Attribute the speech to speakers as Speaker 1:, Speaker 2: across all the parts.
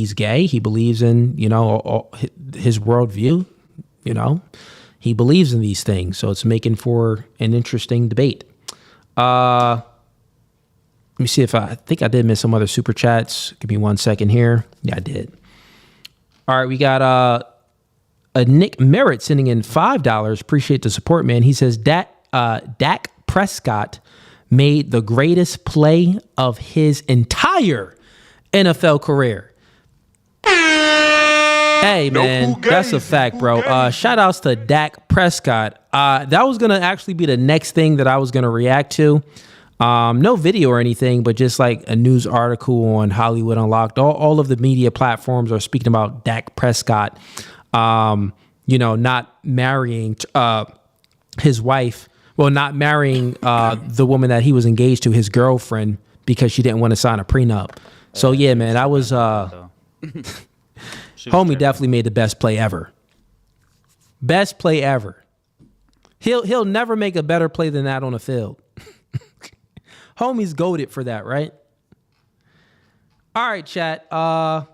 Speaker 1: he's gay. He believes in, his worldview. He believes in these things. So it's making for an interesting debate. Let me see if I think I did miss some other super chats. Give me 1 second here. Yeah, I did. All right, we got a Nick Merritt sending in $5. Appreciate the support, man. He says Dak Prescott made the greatest play of his entire NFL career. Hey, man, that's a fact, bro. Shout outs to Dak Prescott. That was going to actually be the next thing that I was going to react to. No video or anything, but just like a news article on Hollywood Unlocked. All of the media platforms are speaking about Dak Prescott, not marrying his wife. Well, not marrying the woman that he was engaged to, his girlfriend, because she didn't want to sign a prenup. So, yeah, man, that was... Homie definitely made the best play ever. Best play ever. He'll never make a better play than that on the field. Homie's goated for that, right? All right, chat. Let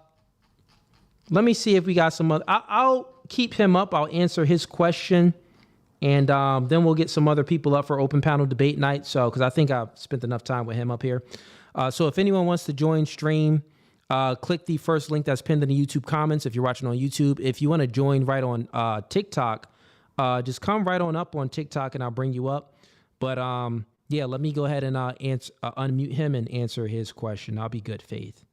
Speaker 1: me see if we got some other... I'll keep him up. I'll answer his question. And then we'll get some other people up for open panel debate night. So, because I think I've spent enough time with him up here. So if anyone wants to join stream... click the first link that's pinned in the YouTube comments if you're watching on YouTube. If you want to join right on TikTok, just come right on up on TikTok and I'll bring you up. But yeah, let me go ahead and unmute him and answer his question. I'll be good, Faith.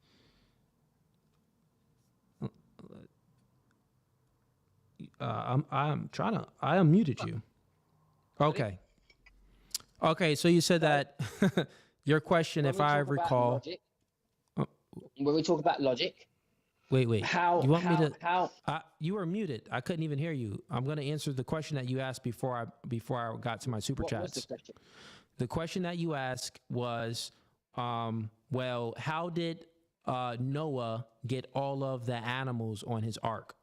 Speaker 1: I unmuted you. Okay, so you said that your question, if I recall...
Speaker 2: When we talk about logic,
Speaker 1: wait. You want me to? You were muted. I couldn't even hear you. I'm going to answer the question that you asked before I got to my super chats. The question that you asked was, well, how did Noah get all of the animals on his ark?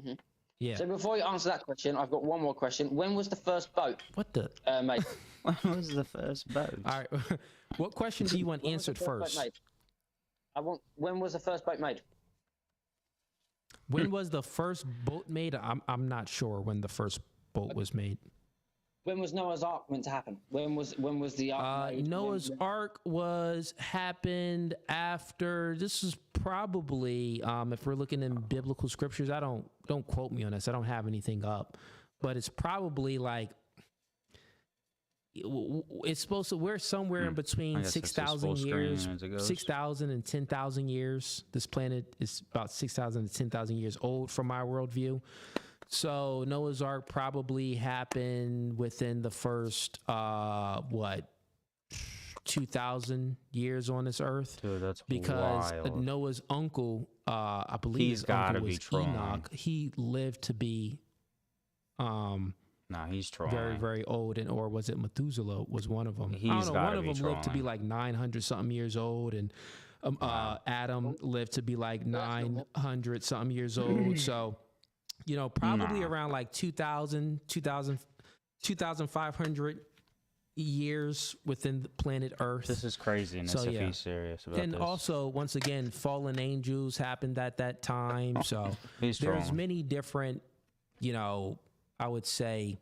Speaker 2: Mm-hmm.
Speaker 1: Yeah.
Speaker 2: So before you answer that question, I've got one more question. When was the first boat?
Speaker 1: What the?
Speaker 2: Made?
Speaker 3: When was the first boat?
Speaker 1: All right. What question do you want answered first?
Speaker 2: When was the first boat made?
Speaker 1: When was the first boat made? I'm not sure when the first boat was made.
Speaker 2: When was Noah's Ark meant to happen? When was the Ark made?
Speaker 1: Noah's Ark happened after. This is probably if we're looking in biblical scriptures. Don't quote me on this. I don't have anything up, but it's probably like. It's supposed to. We're somewhere in between 6,000 years, 6,000 and 10,000 years. This planet is about 6,000 to 10,000 years old from my worldview. So Noah's Ark probably happened within the first 2,000 years on this earth.
Speaker 3: Dude, that's
Speaker 1: because
Speaker 3: wild.
Speaker 1: Noah's uncle, I believe his uncle was Enoch. He lived to be.
Speaker 3: Nah, he's trolling.
Speaker 1: Very, very old, or was it Methuselah? Was one of them?
Speaker 3: He's
Speaker 1: I don't know. One of them
Speaker 3: trolling.
Speaker 1: lived to be like 900 something years old, and Adam lived to be like 900 something years old. So, probably around like 2,500 years within the planet Earth.
Speaker 3: This is craziness if he's serious about
Speaker 1: and
Speaker 3: this.
Speaker 1: also, once again, fallen angels happened at that time. So there's many different, I would say,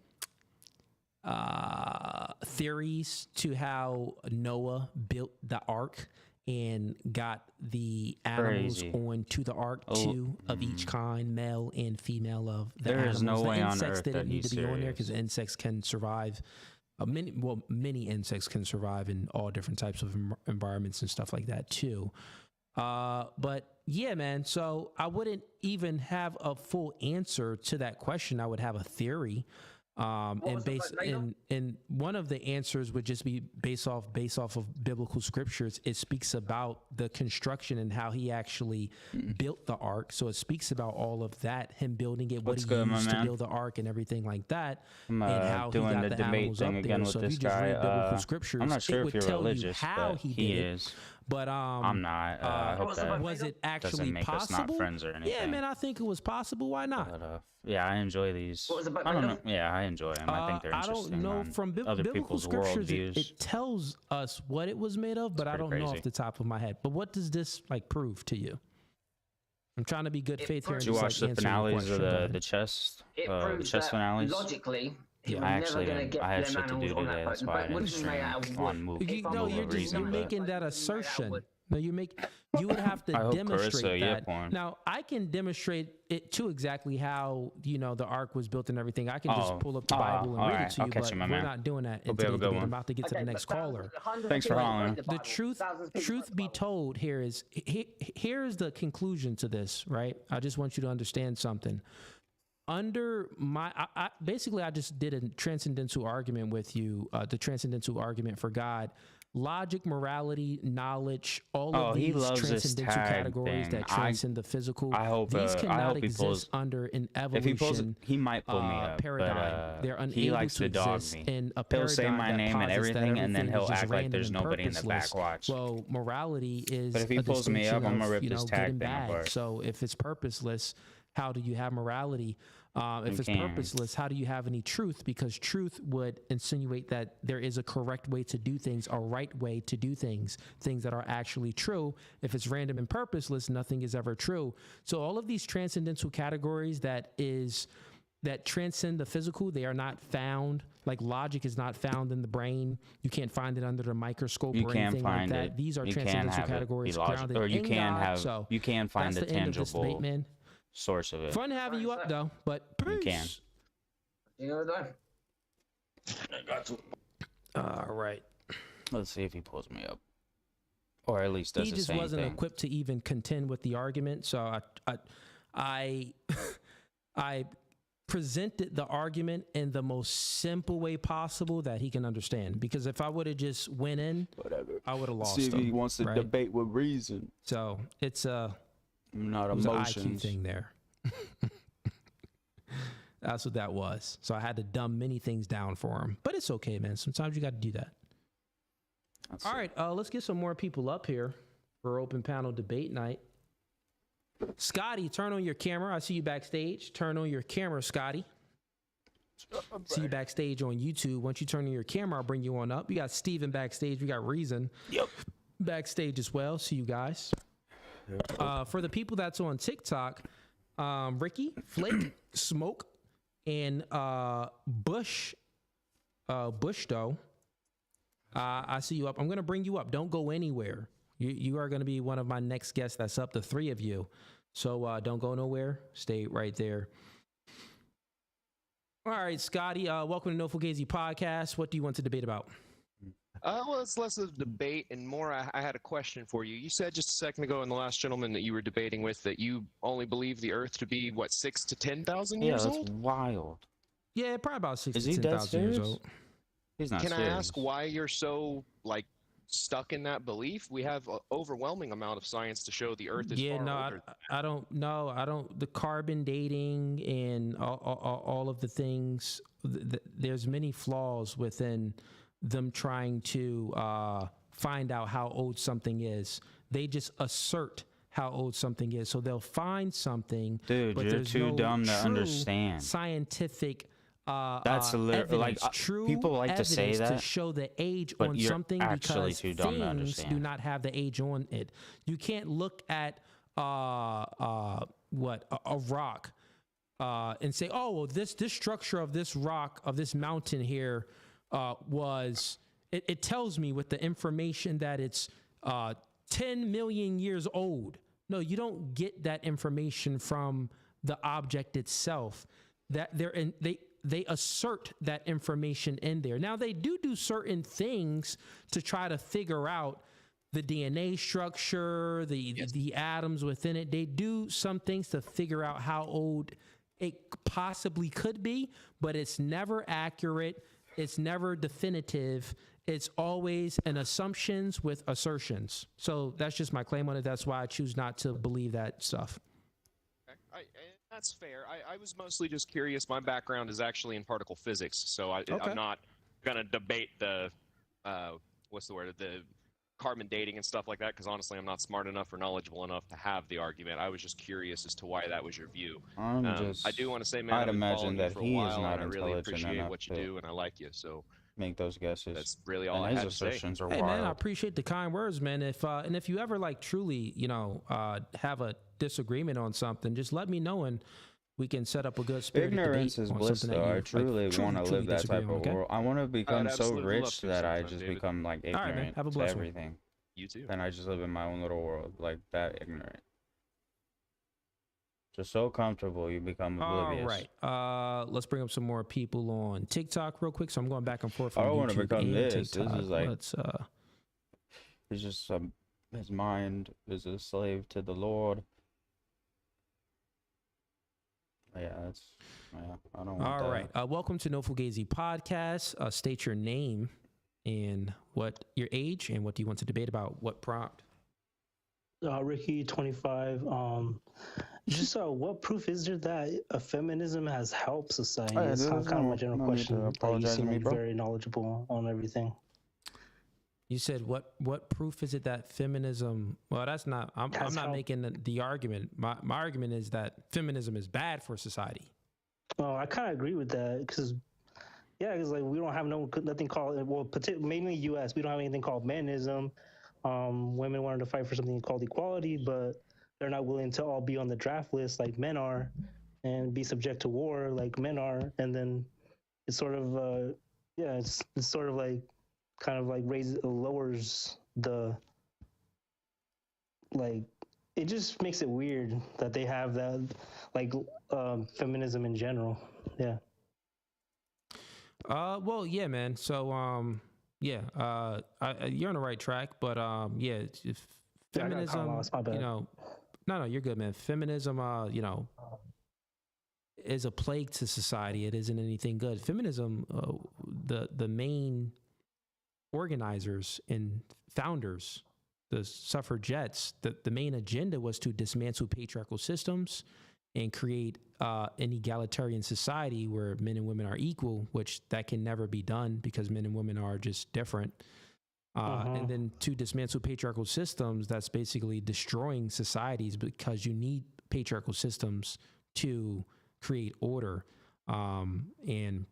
Speaker 1: theories to how Noah built the ark and got the animals onto the ark, two of each kind, male and female of the animals.
Speaker 3: Is no way on
Speaker 1: insects
Speaker 3: earth
Speaker 1: didn't
Speaker 3: that
Speaker 1: need
Speaker 3: he's
Speaker 1: to be on there
Speaker 3: serious.
Speaker 1: because insects can survive. Many insects can survive in all different types of environments and stuff like that too. But yeah, man, so I wouldn't even have a full answer to that question. I would have a theory. And one of the answers would just be based off of biblical scriptures. It speaks about the construction and how he actually built the ark. So it speaks about all of that, him building it, what he used to build the ark and everything like that,
Speaker 3: I'm
Speaker 1: and how
Speaker 3: doing
Speaker 1: he got
Speaker 3: the
Speaker 1: the
Speaker 3: debate
Speaker 1: animals
Speaker 3: thing
Speaker 1: up
Speaker 3: again
Speaker 1: there.
Speaker 3: with
Speaker 1: So if
Speaker 3: this
Speaker 1: you just
Speaker 3: guy.
Speaker 1: read biblical scriptures,
Speaker 3: I'm not sure
Speaker 1: it
Speaker 3: if
Speaker 1: would
Speaker 3: you're
Speaker 1: tell
Speaker 3: religious,
Speaker 1: you how
Speaker 3: but
Speaker 1: he
Speaker 3: he
Speaker 1: did
Speaker 3: is.
Speaker 1: it. But
Speaker 3: I'm not. I hope that
Speaker 1: was it actually
Speaker 3: doesn't make
Speaker 1: possible?
Speaker 3: us not friends or anything.
Speaker 1: Yeah, man, I think it was possible. Why not?
Speaker 3: But, yeah, I enjoy these.
Speaker 2: What was the boat
Speaker 3: I don't
Speaker 2: made
Speaker 3: know.
Speaker 2: of?
Speaker 3: Yeah, I enjoy them. I think they're
Speaker 1: I
Speaker 3: interesting.
Speaker 1: don't know from
Speaker 3: other
Speaker 1: biblical
Speaker 3: people's
Speaker 1: scriptures.
Speaker 3: worldviews.
Speaker 1: It tells us what it was made of, but I don't know
Speaker 3: crazy.
Speaker 1: off the top of my head. But what does this like prove to you? I'm trying to be good faith here. And
Speaker 3: Did you
Speaker 1: just,
Speaker 3: watch
Speaker 1: like,
Speaker 3: the
Speaker 1: answer your
Speaker 3: finales
Speaker 1: question.
Speaker 3: of the chess finales?
Speaker 2: Logically, he was
Speaker 3: I
Speaker 2: never
Speaker 3: actually
Speaker 2: going to
Speaker 3: didn't.
Speaker 2: get
Speaker 3: I had
Speaker 2: them
Speaker 3: shit to do
Speaker 2: animals on
Speaker 3: today.
Speaker 2: that
Speaker 3: That's
Speaker 2: boat.
Speaker 3: why I
Speaker 2: But
Speaker 3: didn't
Speaker 2: wouldn't be made out
Speaker 3: stream
Speaker 2: of wood.
Speaker 3: on Move.
Speaker 1: No, you're
Speaker 3: Reezuhn,
Speaker 1: making that assertion. No, you would have to
Speaker 3: I hope
Speaker 1: demonstrate
Speaker 3: Carissa, yeah,
Speaker 1: that.
Speaker 3: porn.
Speaker 1: Now, I can demonstrate it too, exactly how the ark was built and everything. I can just pull up the Bible and read it to you, but we're not doing that in today's debate. I'm about to get to the next caller.
Speaker 3: Thanks for hollering.
Speaker 1: The truth be told, here's the conclusion to this, right? I just want you to understand something. Under my, basically, I just did a transcendental argument with you, the transcendental argument for God. Logic, morality, knowledge, all of these transcendental categories that transcend the physical. These cannot exist under an evolution
Speaker 3: he might pull me up,
Speaker 1: paradigm.
Speaker 3: But,
Speaker 1: They're unable
Speaker 3: he likes
Speaker 1: to
Speaker 3: to dog
Speaker 1: exist
Speaker 3: me.
Speaker 1: in a
Speaker 3: He'll say
Speaker 1: paradigm
Speaker 3: my
Speaker 1: that
Speaker 3: name and
Speaker 1: posits that
Speaker 3: everything, and then
Speaker 1: everything
Speaker 3: he'll
Speaker 1: is just
Speaker 3: act like
Speaker 1: random
Speaker 3: there's
Speaker 1: and
Speaker 3: nobody in the back
Speaker 1: purposeless.
Speaker 3: watch.
Speaker 1: Well, morality is
Speaker 3: But if he
Speaker 1: a
Speaker 3: pulls me up,
Speaker 1: distinction
Speaker 3: I'm gonna
Speaker 1: of,
Speaker 3: rip this
Speaker 1: good
Speaker 3: tag
Speaker 1: and
Speaker 3: thing
Speaker 1: bad.
Speaker 3: apart.
Speaker 1: So if it's purposeless, how do you have morality? If it's purposeless, how do you have any truth? Because truth would insinuate that there is a correct way to do things, a right way to do things that are actually true. If it's random and purposeless, nothing is ever true. So all of these transcendental categories that transcend the physical, they are not found. Like logic is not found in the brain. You can't find it under the microscope or anything like that. These are transcendental categories grounded in God. So
Speaker 3: you can find
Speaker 1: that's
Speaker 3: the
Speaker 1: the end of this debate,
Speaker 3: tangible
Speaker 1: man.
Speaker 3: source of it.
Speaker 1: Fun having you up though, but peace.
Speaker 3: You can.
Speaker 2: I got to.
Speaker 1: All right.
Speaker 3: Let's see if he pulls me up, or at least does
Speaker 1: He
Speaker 3: the
Speaker 1: just
Speaker 3: same
Speaker 1: wasn't
Speaker 3: thing.
Speaker 1: equipped to even contend with the argument, so I presented the argument in the most simple way possible that he can understand. Because if I would have just went in, I would have lost him.
Speaker 4: See if he wants to debate with Reezuhn.
Speaker 1: So it's
Speaker 4: not
Speaker 1: it was
Speaker 4: emotions.
Speaker 1: an IQ thing there. That's what that was. So I had to dumb many things down for him. But it's okay, man. Sometimes you got to do that. All right, let's get some more people up here for open panel debate night. Scotty, turn on your camera. I see you backstage. Turn on your camera, Scotty. See you backstage on YouTube. Once you turn on your camera, I'll bring you on up. We got Steven backstage. We got Reezuhn backstage as well. See you guys. For the people that's on TikTok, Ricky, Flake, Smoke, and Bush though. I see you up. I'm going to bring you up. Don't go anywhere. You are going to be one of my next guests. That's up to 3 of you. So don't go nowhere. Stay right there. All right, Scotty, welcome to No Fugazi Podcast. What do you want to debate about?
Speaker 5: Well, it's less of a debate and more I had a question for you. You said just a second ago in the last gentleman that you were debating with that you only believe the Earth to be, what, 6,000 to 10,000 years
Speaker 3: that's
Speaker 5: old?
Speaker 3: wild.
Speaker 1: Yeah, probably about 6,000
Speaker 3: Is
Speaker 1: to
Speaker 3: he dead
Speaker 1: 10,000 years
Speaker 3: serious?
Speaker 1: old.
Speaker 3: He's not
Speaker 5: Can I
Speaker 3: serious.
Speaker 5: ask why you're so, like, stuck in that belief? We have an overwhelming amount of science to show the Earth is far older.
Speaker 1: I don't know. I don't. The carbon dating and all of the things. There's many flaws within them trying to find out how old something is. They just assert how old something is. So they'll find something.
Speaker 3: Dude,
Speaker 1: but
Speaker 3: you're
Speaker 1: there's
Speaker 3: too
Speaker 1: no
Speaker 3: dumb to
Speaker 1: true
Speaker 3: understand.
Speaker 1: Scientific.
Speaker 3: That's literally like
Speaker 1: true
Speaker 3: people like to say that
Speaker 1: to show the age
Speaker 3: but
Speaker 1: on
Speaker 3: you're
Speaker 1: something
Speaker 3: actually
Speaker 1: because
Speaker 3: too dumb to
Speaker 1: things
Speaker 3: understand.
Speaker 1: do not have the age on it. You can't look at a rock and say, oh, well, this structure of this rock of this mountain here was. It tells me with the information that it's 10 million years old. No, you don't get that information from the object itself. That they assert that information in there. Now they do certain things to try to figure out the DNA structure, the atoms within it. They do some things to figure out how old it possibly could be, but it's never accurate. It's never definitive. It's always an assumptions with assertions. So that's just my claim on it. That's why I choose not to believe that stuff.
Speaker 5: That's fair. I was mostly just curious. My background is actually in particle physics, so I'm not going to debate the, the carbon dating and stuff like that, because honestly, I'm not smart enough or knowledgeable enough to have the argument. I was just curious as to why that was your view.
Speaker 3: I
Speaker 5: do want to say, man,
Speaker 3: I'd
Speaker 5: I've been
Speaker 3: imagine
Speaker 5: following
Speaker 3: that
Speaker 5: you for a
Speaker 3: he is
Speaker 5: while,
Speaker 3: not
Speaker 5: and I really
Speaker 3: intelligent
Speaker 5: appreciate
Speaker 3: enough
Speaker 5: what you do, and I like you. So
Speaker 3: make those guesses.
Speaker 5: That's really all
Speaker 3: and
Speaker 5: I
Speaker 3: his
Speaker 5: had to say.
Speaker 3: assertions are
Speaker 1: Hey
Speaker 3: wild.
Speaker 1: man, I appreciate the kind words, man. If you ever like truly, have a disagreement on something, just let me know and we can set up a good spirited
Speaker 3: Ignorance
Speaker 1: debate
Speaker 3: is
Speaker 1: on
Speaker 3: bliss,
Speaker 1: something
Speaker 3: though.
Speaker 1: that you
Speaker 3: I truly want to live that
Speaker 1: disagree
Speaker 3: type
Speaker 1: on,
Speaker 3: of
Speaker 1: okay?
Speaker 3: world. I want to become so
Speaker 5: absolutely love
Speaker 3: rich
Speaker 5: to
Speaker 3: that I
Speaker 5: sometime,
Speaker 3: just
Speaker 5: David.
Speaker 3: become like
Speaker 1: All right, man.
Speaker 3: ignorant
Speaker 1: Have a
Speaker 3: to
Speaker 1: blessed one.
Speaker 3: everything.
Speaker 5: You too.
Speaker 3: And I just live in my own little world, like that ignorant. Just so comfortable, you become oblivious.
Speaker 1: All right. Let's bring up some more people on TikTok real quick. So I'm going back and forth
Speaker 3: I
Speaker 1: on
Speaker 3: don't want to
Speaker 1: YouTube
Speaker 3: become
Speaker 1: and
Speaker 3: this.
Speaker 1: TikTok.
Speaker 3: This is like,
Speaker 1: Let's
Speaker 3: it's just his mind is a slave to the Lord. Yeah, I don't want that.
Speaker 1: all right. Welcome to No Fugazi Podcast. State your name and what your age and what do you want to debate about? What prompt?
Speaker 6: Ricky, 25. Just what proof is there that feminism has helped society?
Speaker 3: Oh, yeah,
Speaker 6: It's
Speaker 3: there's
Speaker 6: kind of
Speaker 3: no-
Speaker 6: my general
Speaker 3: no need to
Speaker 6: question. Like, you
Speaker 3: apologize
Speaker 6: seem
Speaker 3: to me,
Speaker 6: like
Speaker 3: bro.
Speaker 6: very knowledgeable on everything.
Speaker 1: You said what proof is it that feminism? Well, that's not. I'm
Speaker 6: Has
Speaker 1: not
Speaker 6: helped.
Speaker 1: making the argument. My argument is that feminism is bad for society.
Speaker 6: Oh, I kind of agree with that because, yeah, because like we don't have nothing called mainly U.S. We don't have anything called manism. Women wanted to fight for something called equality, but they're not willing to all be on the draft list like men are, and be subject to war like men are. And then it's sort of, it's sort of like kind of like lowers the like. It just makes it weird that they have that like feminism in general. Yeah.
Speaker 1: Well, yeah, man. So, you're on the right track, but yeah, if
Speaker 6: Yeah, I got
Speaker 1: feminism,
Speaker 6: caught lost, my bad.
Speaker 1: no, you're good, man. Feminism, is a plague to society. It isn't anything good. Feminism, the main organizers and founders, the suffragettes, the main agenda was to dismantle patriarchal systems and create an egalitarian society where men and women are equal, which that can never be done because men and women are just different. And then to dismantle patriarchal systems, that's basically destroying societies because you need patriarchal systems to create order and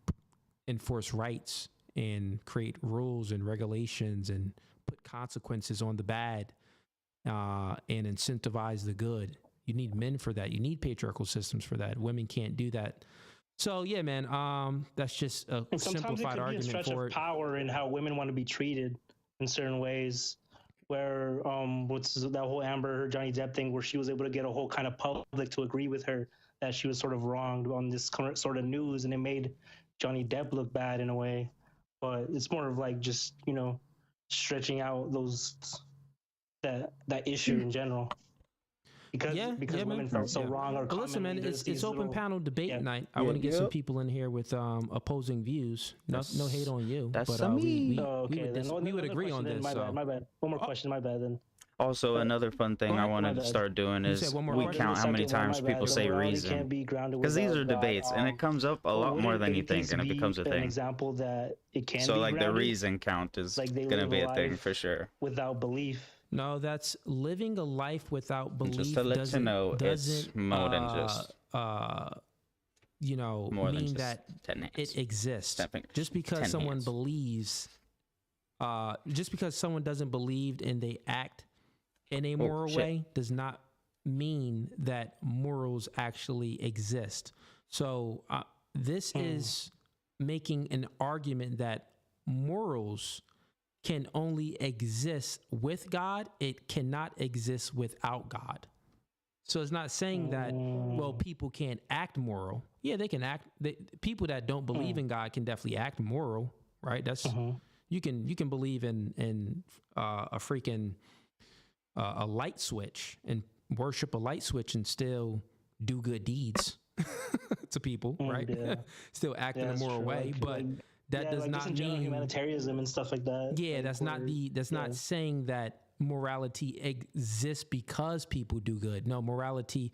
Speaker 1: enforce rights and create rules and regulations and put consequences on the bad and incentivize the good. You need men for that. You need patriarchal systems for that. Women can't do that. So yeah, man, that's just a
Speaker 6: And sometimes it
Speaker 1: simplified
Speaker 6: could be a
Speaker 1: argument
Speaker 6: stretch
Speaker 1: for
Speaker 6: of
Speaker 1: it.
Speaker 6: power in how women want to be treated in certain ways. Where what's that whole Amber Johnny Depp thing, where she was able to get a whole kind of public to agree with her that she was sort of wronged on this sort of news, and it made Johnny Depp look bad in a way. But it's more of like just stretching out that issue in general. Because women
Speaker 1: man.
Speaker 6: felt so wrong. Or
Speaker 1: But listen, man,
Speaker 6: commonly there's
Speaker 1: it's
Speaker 6: these
Speaker 1: open
Speaker 6: little-
Speaker 1: panel debate
Speaker 6: Yeah.
Speaker 1: night. I want to get some people in here with opposing views. No hate on you,
Speaker 3: That's
Speaker 1: but we
Speaker 6: we
Speaker 1: would agree on this.
Speaker 6: My
Speaker 1: So.
Speaker 6: bad. One more question. My bad. Then.
Speaker 3: Also, another fun thing I wanted to
Speaker 6: bad.
Speaker 3: start doing
Speaker 1: You
Speaker 3: is
Speaker 1: said one more
Speaker 3: we
Speaker 1: question?
Speaker 3: count how many
Speaker 6: Second one,
Speaker 3: times
Speaker 6: my bad.
Speaker 3: people
Speaker 6: The
Speaker 3: say
Speaker 6: morality
Speaker 3: reason.
Speaker 6: can't be grounded
Speaker 3: Because these
Speaker 6: without
Speaker 3: are
Speaker 6: God.
Speaker 3: debates, and it comes up a lot
Speaker 6: Would
Speaker 3: more than you think,
Speaker 6: atheists
Speaker 3: and it becomes a
Speaker 6: be
Speaker 3: thing.
Speaker 6: An example that it can
Speaker 3: So,
Speaker 6: be
Speaker 3: like, the
Speaker 6: grounded
Speaker 3: reason count is
Speaker 6: Like they
Speaker 3: going to
Speaker 6: live
Speaker 3: be
Speaker 6: a
Speaker 3: a thing
Speaker 6: life
Speaker 3: for sure.
Speaker 6: without belief.
Speaker 1: No, that's living a life without belief.
Speaker 3: Just to let you
Speaker 1: doesn't,
Speaker 3: know, it's
Speaker 1: doesn't,
Speaker 3: more than just more
Speaker 1: mean
Speaker 3: than just
Speaker 1: that
Speaker 3: 10 hands.
Speaker 1: it exists.
Speaker 3: 10 fingers.
Speaker 1: Just because
Speaker 3: 10
Speaker 1: someone
Speaker 3: hands.
Speaker 1: believes, just because someone doesn't believe and they act in a moral way does not mean that morals actually exist. So this is making an argument that morals can only exist with God. It cannot exist without God. So it's not saying that, well, people can't act moral. Yeah, they can act. People that don't believe in God can definitely act moral, right? That's you can believe in a freaking a light switch and worship a light switch and still do good deeds to people, right?
Speaker 6: Yeah.
Speaker 1: Still act in a
Speaker 6: that's
Speaker 1: moral
Speaker 6: true.
Speaker 1: way, but that does
Speaker 6: like
Speaker 1: not
Speaker 6: just in general
Speaker 1: mean
Speaker 6: humanitarianism and stuff like that.
Speaker 1: yeah,
Speaker 6: Like,
Speaker 1: that's not saying that morality exists because people do good. No, morality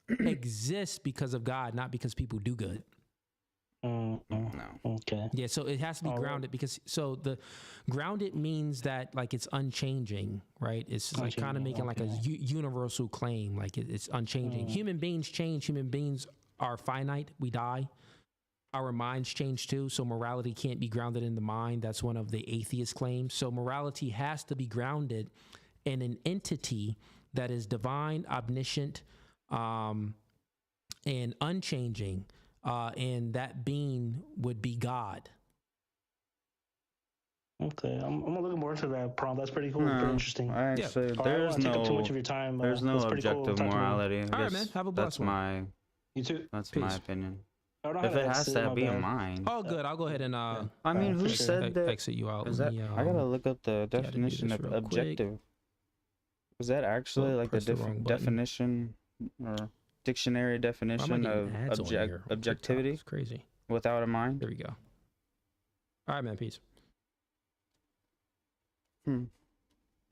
Speaker 1: exists because of God, not because people do good.
Speaker 3: No.
Speaker 6: Okay.
Speaker 1: Yeah, so it has to be grounded because the grounded means that like it's unchanging, right? It's like kind of making like a universal claim, like it's unchanging. Human beings change. Human beings are finite. We die. our minds change too. So morality can't be grounded in the mind. That's one of the atheist claims. So morality has to be grounded in an entity that is divine, omniscient, and unchanging. And that being would be God.
Speaker 6: Okay, I'm gonna look more into that prompt. That's pretty cool. Pretty interesting.
Speaker 3: Actually,
Speaker 6: I don't want to take up too much of your time.
Speaker 3: There's no
Speaker 6: that's pretty cool.
Speaker 3: objective
Speaker 6: Talk to me.
Speaker 3: morality.
Speaker 1: All right, man. Have a blessed one.
Speaker 6: You too.
Speaker 3: That's
Speaker 1: Peace.
Speaker 3: my opinion.
Speaker 6: I don't
Speaker 3: If
Speaker 6: have
Speaker 3: it
Speaker 6: to
Speaker 3: has
Speaker 6: exit,
Speaker 3: to
Speaker 6: my
Speaker 3: be
Speaker 6: bad.
Speaker 3: mine.
Speaker 1: Oh, good. I'll go ahead and
Speaker 3: I mean,
Speaker 6: for
Speaker 3: who
Speaker 6: sure.
Speaker 3: said that?
Speaker 1: exit you out.
Speaker 3: Is
Speaker 1: Let
Speaker 3: that?
Speaker 1: me,
Speaker 3: I gotta look up the
Speaker 1: do
Speaker 3: definition
Speaker 1: this
Speaker 3: of
Speaker 1: real quick.
Speaker 3: objective. Is that actually like the
Speaker 1: press the wrong button.
Speaker 3: definition or dictionary
Speaker 1: Why am I
Speaker 3: definition
Speaker 1: getting
Speaker 3: of
Speaker 1: ads on here?
Speaker 3: objectivity
Speaker 1: It's crazy.
Speaker 3: without a mind?
Speaker 1: There we go. All right, man. Peace.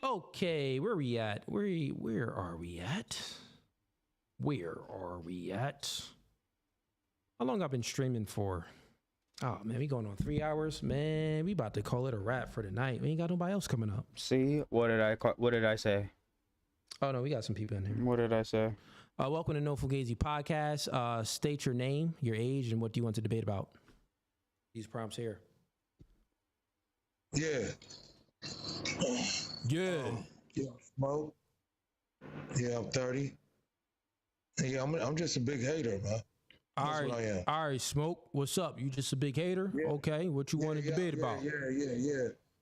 Speaker 1: Okay, where are we at? Where are we at? Where are we at? How long I've been streaming for? Oh man, we going on 3 hours. Man, we about to call it a wrap for the night. We ain't got nobody else coming up.
Speaker 3: See, what did I say?
Speaker 1: Oh no, we got some people in here.
Speaker 3: What did I say?
Speaker 1: Welcome to No Fugazi Podcast. State your name, your age, and what do you want to debate about? These prompts here.
Speaker 7: Yeah.
Speaker 1: Yeah.
Speaker 7: Yeah, Smoke. Yeah, I'm 30. Yeah, I'm just a big hater, man.
Speaker 1: All
Speaker 7: That's
Speaker 1: right,
Speaker 7: what I am.
Speaker 1: all right, Smoke. What's up? You just a big hater?
Speaker 7: Yeah.
Speaker 1: Okay, what you want to debate about?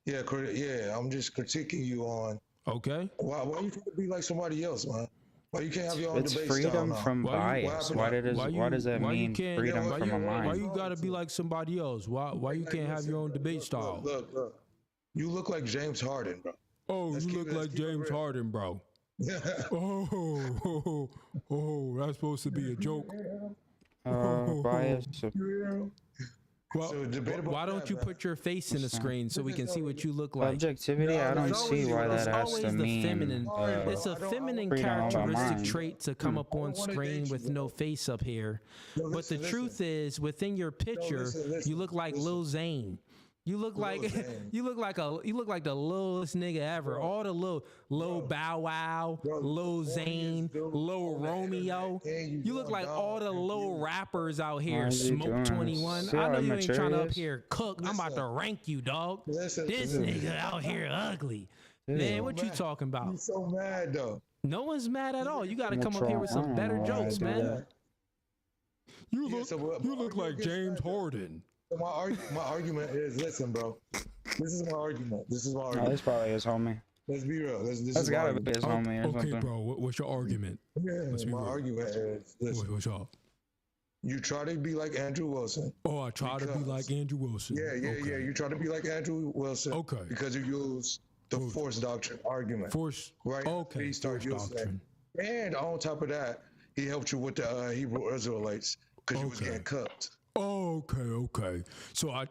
Speaker 7: Yeah. I'm just critiquing you on
Speaker 1: Okay.
Speaker 7: why you trying to be like somebody else, man. Why you can't have your own
Speaker 3: It's
Speaker 7: debate style
Speaker 3: freedom
Speaker 7: now?
Speaker 3: from bias. Why does that mean freedom from a mind?
Speaker 1: Why you gotta be like somebody else? Why you can't have your own debate style?
Speaker 7: Look. You look like James Harden, bro.
Speaker 1: Oh,
Speaker 7: Let's
Speaker 1: you
Speaker 7: keep
Speaker 1: look
Speaker 7: it- let's
Speaker 1: like
Speaker 7: keep it
Speaker 1: James
Speaker 7: real.
Speaker 1: Harden, bro. Oh, that's supposed to be a joke.
Speaker 3: Bias.
Speaker 1: Well,
Speaker 7: So debate about
Speaker 1: why don't
Speaker 7: that,
Speaker 1: you
Speaker 7: man.
Speaker 1: put your face in the screen so we can see what you look like?
Speaker 3: Objectivity,
Speaker 7: No,
Speaker 3: I don't
Speaker 7: it's
Speaker 3: see
Speaker 7: always-
Speaker 3: why
Speaker 7: it's
Speaker 3: that has
Speaker 1: always
Speaker 3: to
Speaker 1: the
Speaker 3: mean.
Speaker 1: feminine. It's a
Speaker 7: I don't-
Speaker 1: feminine
Speaker 3: freedom of our
Speaker 1: characteristic
Speaker 3: mind.
Speaker 1: trait to come up on
Speaker 7: don't wanna
Speaker 1: screen
Speaker 7: date you,
Speaker 1: with
Speaker 7: bro.
Speaker 1: no face up here.
Speaker 7: No,
Speaker 1: But the
Speaker 7: listen.
Speaker 1: truth is, within your picture,
Speaker 7: listen,
Speaker 1: you look like Lil Zane. You look like
Speaker 7: Zane.
Speaker 1: you look like the littlest nigga ever. All the Lil Bow Wow,
Speaker 7: Bro,
Speaker 1: Lil Zane,
Speaker 7: still
Speaker 1: Lil
Speaker 7: on the
Speaker 1: Romeo.
Speaker 7: internet, and
Speaker 1: You look
Speaker 7: going
Speaker 1: like
Speaker 7: down
Speaker 1: all the
Speaker 7: on
Speaker 1: little
Speaker 7: views.
Speaker 1: rappers out here.
Speaker 3: Why is he
Speaker 1: Smoke
Speaker 3: doing
Speaker 1: 21.
Speaker 3: this?
Speaker 1: I know
Speaker 3: See
Speaker 1: you
Speaker 3: how
Speaker 1: ain't trying to
Speaker 3: immature
Speaker 1: up
Speaker 3: he is?
Speaker 1: here cook. I'm about to rank you, dog.
Speaker 7: Listen,
Speaker 1: This nigga out here ugly. Man, what you
Speaker 7: mad.
Speaker 1: talking
Speaker 7: You
Speaker 1: about?
Speaker 7: so mad though.
Speaker 1: No one's mad at all. You got to
Speaker 3: What's
Speaker 1: come up here with some
Speaker 3: wrong?
Speaker 1: better
Speaker 3: Why
Speaker 1: jokes,
Speaker 3: do
Speaker 1: man.
Speaker 3: that?
Speaker 1: You
Speaker 7: Yeah,
Speaker 1: look,
Speaker 7: so what-
Speaker 1: you look
Speaker 7: my
Speaker 1: like
Speaker 7: argument
Speaker 1: James
Speaker 7: against that,
Speaker 1: Harden.
Speaker 7: So my argument is, listen, bro. This is my argument.
Speaker 3: Oh,
Speaker 7: argument.
Speaker 3: this probably his homie.
Speaker 7: Let's be real. This
Speaker 3: That's
Speaker 7: is my
Speaker 3: gotta
Speaker 7: argument.
Speaker 3: be his homie or
Speaker 1: Okay,
Speaker 3: something.
Speaker 1: bro. What's your argument?
Speaker 7: Yeah,
Speaker 1: Let's be
Speaker 7: my
Speaker 1: real.
Speaker 7: argument is, listen,
Speaker 1: What's up?
Speaker 7: you try to be like Andrew Wilson.
Speaker 1: Oh, I try to be
Speaker 7: Because-
Speaker 1: like Andrew Wilson.
Speaker 7: Yeah. You try to be like Andrew Wilson.
Speaker 1: Okay.
Speaker 7: Because you use the
Speaker 1: Good.
Speaker 7: force doctrine argument.
Speaker 1: Force.
Speaker 7: Right.
Speaker 1: Okay.
Speaker 7: He started
Speaker 1: Force
Speaker 7: using
Speaker 1: doctrine.
Speaker 7: that. And on top of that, he helped you with the Hebrew Israelites because you was
Speaker 1: Okay.
Speaker 7: getting cooked.
Speaker 1: Oh, okay. So